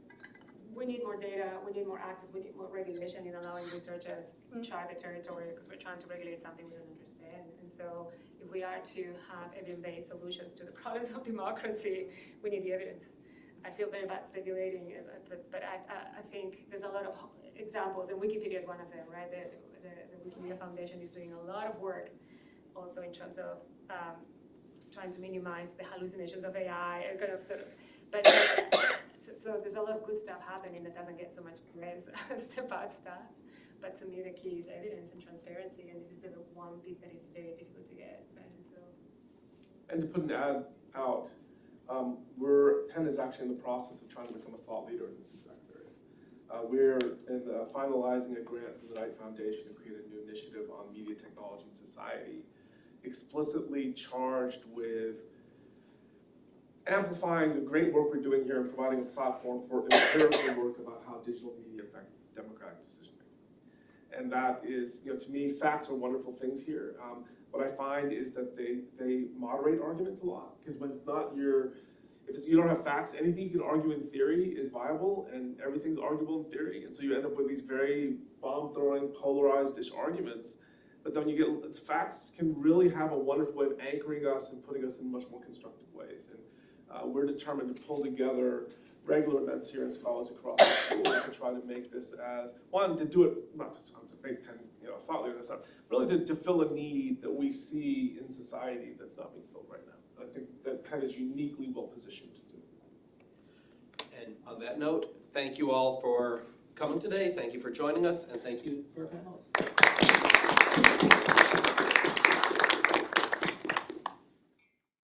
we need more data, we need more access, we need more regulation in allowing researchers to chart the territory, because we're trying to regulate something we don't understand. And so if we are to have evidence-based solutions to the problems of democracy, we need the evidence. I feel very bad speculating, but I think there's a lot of examples, and Wikipedia is one of them, right? The Wikimedia Foundation is doing a lot of work also in terms of trying to minimize the hallucinations of AI and but so there's a lot of good stuff happening that doesn't get so much praise as the bad stuff. But to me, the key is evidence and transparency, and this is the one bit that is very difficult to get, right? And to put an ad out, Penn is actually in the process of trying to become a thought leader in this exact area. We're finalizing a grant from the Knight Foundation to create a new initiative on media technology and society, explicitly charged with amplifying the great work we're doing here and providing a platform for empirical work about how digital media affect democratic decision making. And that is, to me, facts are wonderful things here. What I find is that they moderate arguments a lot, because when if you don't have facts, anything you can argue in theory is viable, and everything's arguable in theory, and so you end up with these very bomb-throwing, polarized-ish arguments. But then when you get facts, can really have a wonderful way of anchoring us and putting us in much more constructive ways. And we're determined to pull together regular events here and scholars across the school to try to make this as one, to do it not just to make Penn a thought leader, really to fill a need that we see in society that's not being filled right now. I think that Penn is uniquely well positioned to do. And on that note, thank you all for coming today. Thank you for joining us, and thank you for our panelists.